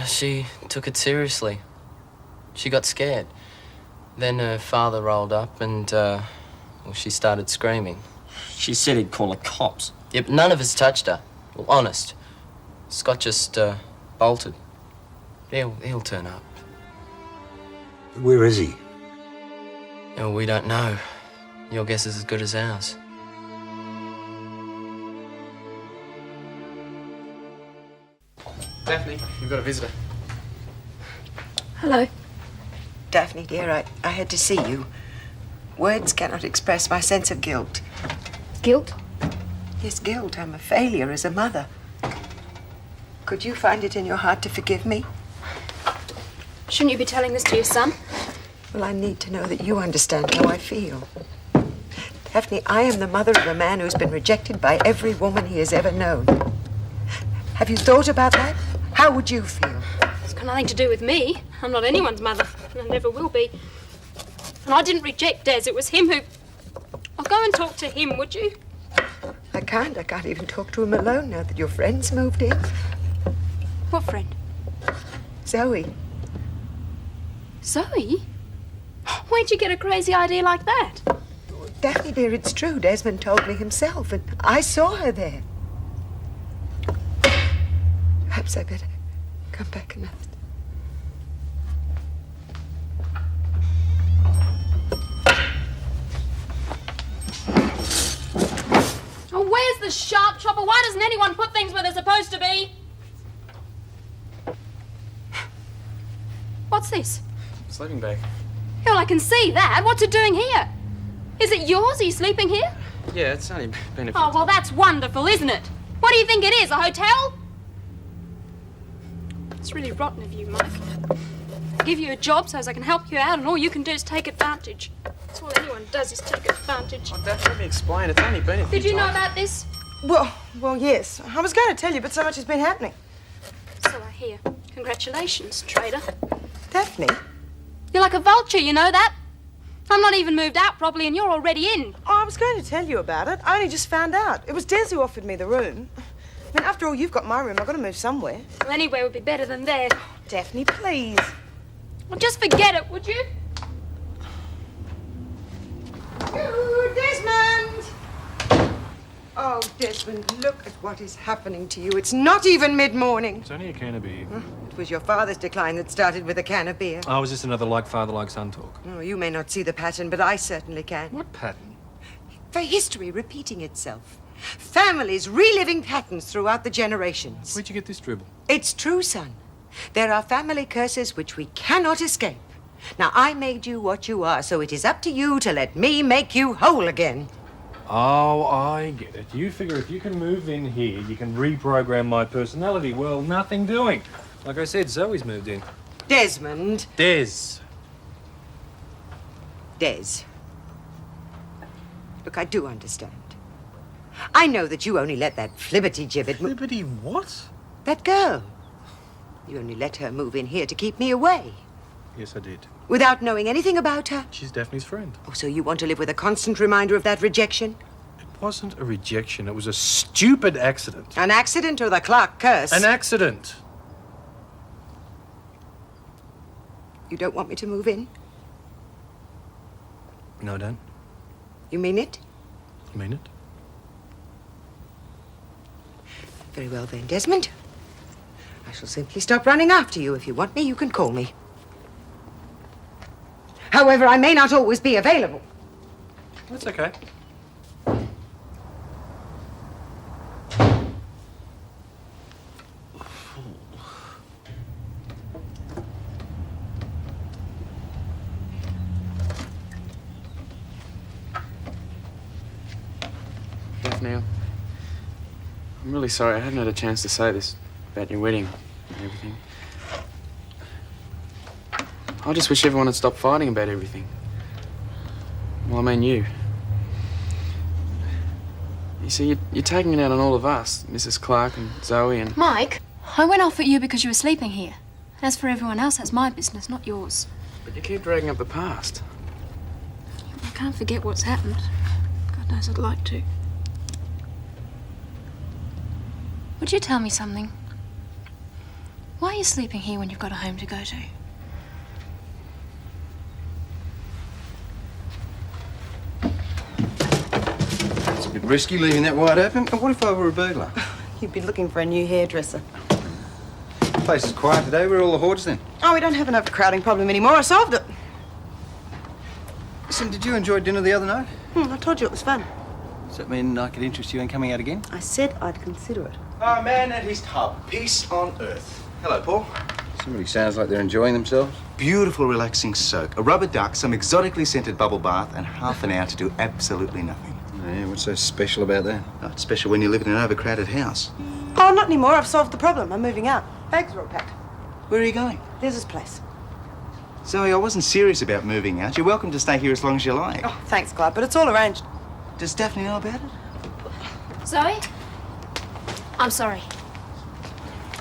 She took it seriously. She got scared. Then her father rolled up and, well, she started screaming. She said he'd call the cops. Yeah, but none of us touched her. Well, honest. Scott just, bolted. He'll turn up. Where is he? Well, we don't know. Your guess is as good as ours. Daphne, you've got a visitor. Hello. Daphne, dear, I had to see you. Words cannot express my sense of guilt. Guilt? Yes, guilt. I'm a failure as a mother. Could you find it in your heart to forgive me? Shouldn't you be telling this to your son? Well, I need to know that you understand how I feel. Daphne, I am the mother of a man who's been rejected by every woman he has ever known. Have you thought about that? How would you feel? It's got nothing to do with me. I'm not anyone's mother, and I never will be. And I didn't reject Des. It was him who... I'll go and talk to him, would you? I can't even talk to him alone now that your friend's moved in. What friend? Zoe. Zoe? Where'd you get a crazy idea like that? Daphne, dear, it's true. Desmond told me himself, and I saw her there. Perhaps I better come back and... Oh, where's the sharp chopper? Why doesn't anyone put things where they're supposed to be? What's this? Sleeping bag. Hell, I can see that. What's it doing here? Is it yours? Are you sleeping here? Yeah, it's only been a few... Oh, well, that's wonderful, isn't it? What do you think it is, a hotel? It's really rotten of you, Mike. I give you a job so as I can help you out, and all you can do is take advantage. That's all anyone does is take advantage. Oh, Dad, let me explain. It's only been a few Did you know times. about this? Well, yes. I was going to tell you, but so much has been happening. So I hear. Congratulations, trader. Daphne? You're like a vulture, you know that? I'm not even moved out properly and you're already in. Oh, I was going to tell you about it. I only just found out. It was Des who offered me the room. I mean, after all, you've got my room. I've got to move somewhere. Well, anywhere would be better than there. Daphne, please. Well, just forget it, would you? Oh, Desmond, look at what is happening to you. It's not even mid-morning. It's only a can of beer. It was your father's decline that started with a can of beer. Oh, was this another like father, like son talk? Oh, you may not see the pattern, but I certainly can. What pattern? For history repeating itself. Families reliving patterns throughout the generations. Where'd you get this dribble? It's true, son. There are family curses which we cannot escape. Now, I made you what you are, so it is up to you to let me make you whole again. Oh, I get it. You figure if you can move in here, you can reprogram my personality. Well, nothing doing. Like I said, Zoe's moved in. Desmond. Des. Look, I do understand. I know that you only let that flibberty-gibbet... Flibberty what? That girl. You only let her move in here to keep me away. Yes, I did. Without knowing anything about her? She's Daphne's friend. Oh, so you want to live with a constant reminder of that rejection? It wasn't a rejection. It was a stupid accident. An accident or the Clarke curse? An accident. You don't want me to move in? No, I don't. You mean it? I mean it. Very well then, Desmond. I shall simply stop running after you. If you want me, you can call me. However, I may not always be available. That's okay. Daphne, I'm really sorry. I haven't had a chance to say this about your wedding and everything. I just wish everyone had stopped fighting about everything. Well, I mean you. You see, you're taking it out on all of us, Mrs. Clarke and Zoe and... Mike, I went off at you because you were sleeping here. As for everyone else, that's my business, not yours. But you keep dragging up the past. I can't forget what's happened. God knows I'd like to. Would you tell me something? Why are you sleeping here when you've got a home to go to? It's a bit risky leaving that wide open. And what if I were a burglar? You'd be looking for a new hairdresser. The place is quiet today. Where are all the hoarders then? Oh, we don't have an overcrowding problem anymore. I solved it. Listen, did you enjoy dinner the other night? I told you it was fun. Does that mean I could interest you in coming out again? I said I'd consider it. Ah, man at his tub. Peace on earth. Hello, Paul. Somebody sounds like they're enjoying themselves. Beautiful, relaxing soak. A rubber duck, some exotically scented bubble bath, and half an hour to do absolutely nothing. Yeah, what's so special about that? Oh, it's special when you live in an overcrowded house. Oh, not anymore. I've solved the problem. I'm moving out. Bags are all packed. Where are you going? Liz's place. Zoe, I wasn't serious about moving out. You're welcome to stay here as long as you like. Oh, thanks, Clarke, but it's all arranged. Does Daphne know about it? Zoe? I'm sorry.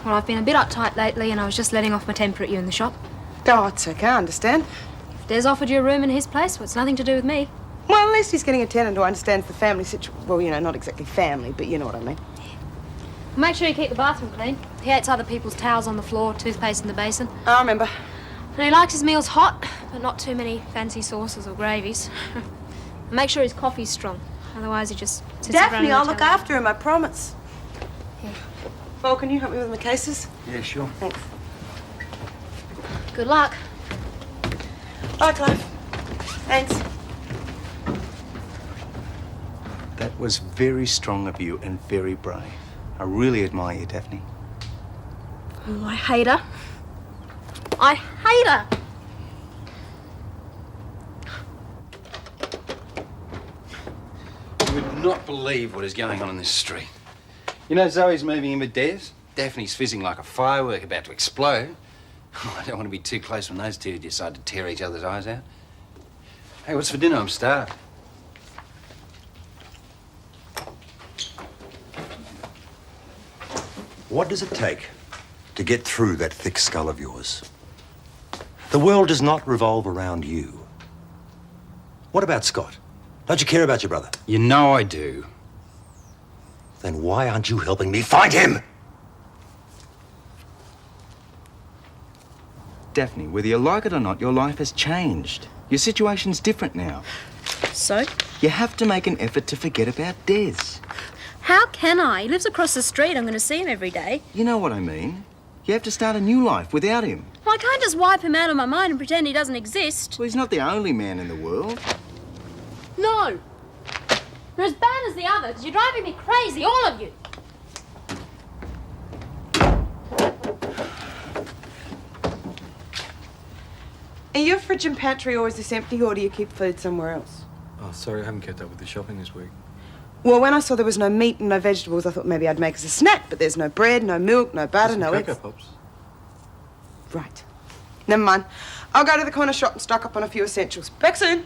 Well, I've been a bit uptight lately and I was just letting off my temper at you in the shop. Oh, it's okay. I understand. If Des offered you a room in his place, well, it's nothing to do with me. Well, at least he's getting a tenant who understands the family situation. Well, you know, not exactly family, but you know what I mean. Make sure you keep the bathroom clean. He hates other people's towels on the floor, toothpaste in the basin. I remember. And he likes his meals hot, but not too many fancy sauces or gravies. And make sure his coffee's strong. Otherwise, he just sits around Daphne, in I'll the look television. after him, I promise. Yeah. Well, can you help me with my cases? Yeah, sure. Thanks. Good luck. Bye, Clive. Thanks. That was very strong of you and very brave. I really admire you, Daphne. Oh, I hate her. I hate her. You would not believe what is going on in this street. You know, Zoe's moving in with Des. Daphne's fizzing like a firework about to explode. Oh, I don't want to be too close when those two decide to tear each other's eyes out. Hey, what's for dinner? I'm starved. What does it take to get through that thick skull of yours? The world does not revolve around you. What about Scott? Don't you care about your brother? You know I do. Then why aren't you helping me find him? Daphne, whether you like it or not, your life has changed. Your situation's different now. So? You have to make an effort to forget about Des. How can I? He lives across the street. I'm going to see him every day. You know what I mean. You have to start a new life without him. Well, I can't just wipe him out of my mind and pretend he doesn't exist. Well, he's not the only man in the world. No. You're as bad as the others. You're driving me crazy, all of you. Are your fridge and pantry always this empty, or do you keep food somewhere else? Oh, sorry, I haven't kept up with the shopping this week. Well, when I saw there was no meat and no vegetables, I thought maybe I'd make us a snack, but there's no bread, no milk, no butter, no eggs. Cocoa Pops. Right. Never mind. I'll go to the corner shop and stock up on a few essentials. Back soon.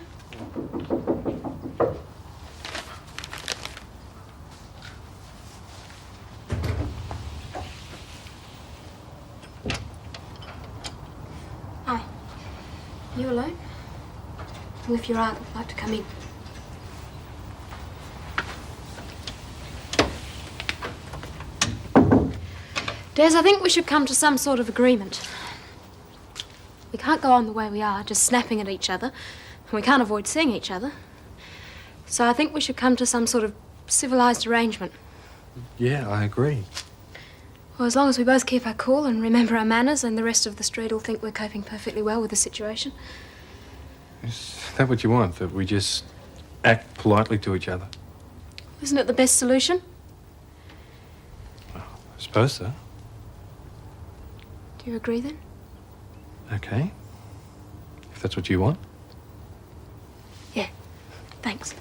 Hi. You alone? Well, if you're out, I'd like to come in. Des, I think we should come to some sort of agreement. We can't go on the way we are, just snapping at each other. And we can't avoid seeing each other. So I think we should come to some sort of civilized arrangement. Yeah, I agree. Well, as long as we both keep our cool and remember our manners, and the rest of the street will think we're coping perfectly well with the situation. Is that what you want? That we just act politely to each other? Isn't it the best solution? I suppose so. Do you agree then? Okay. If that's what you want. Yeah. Thanks.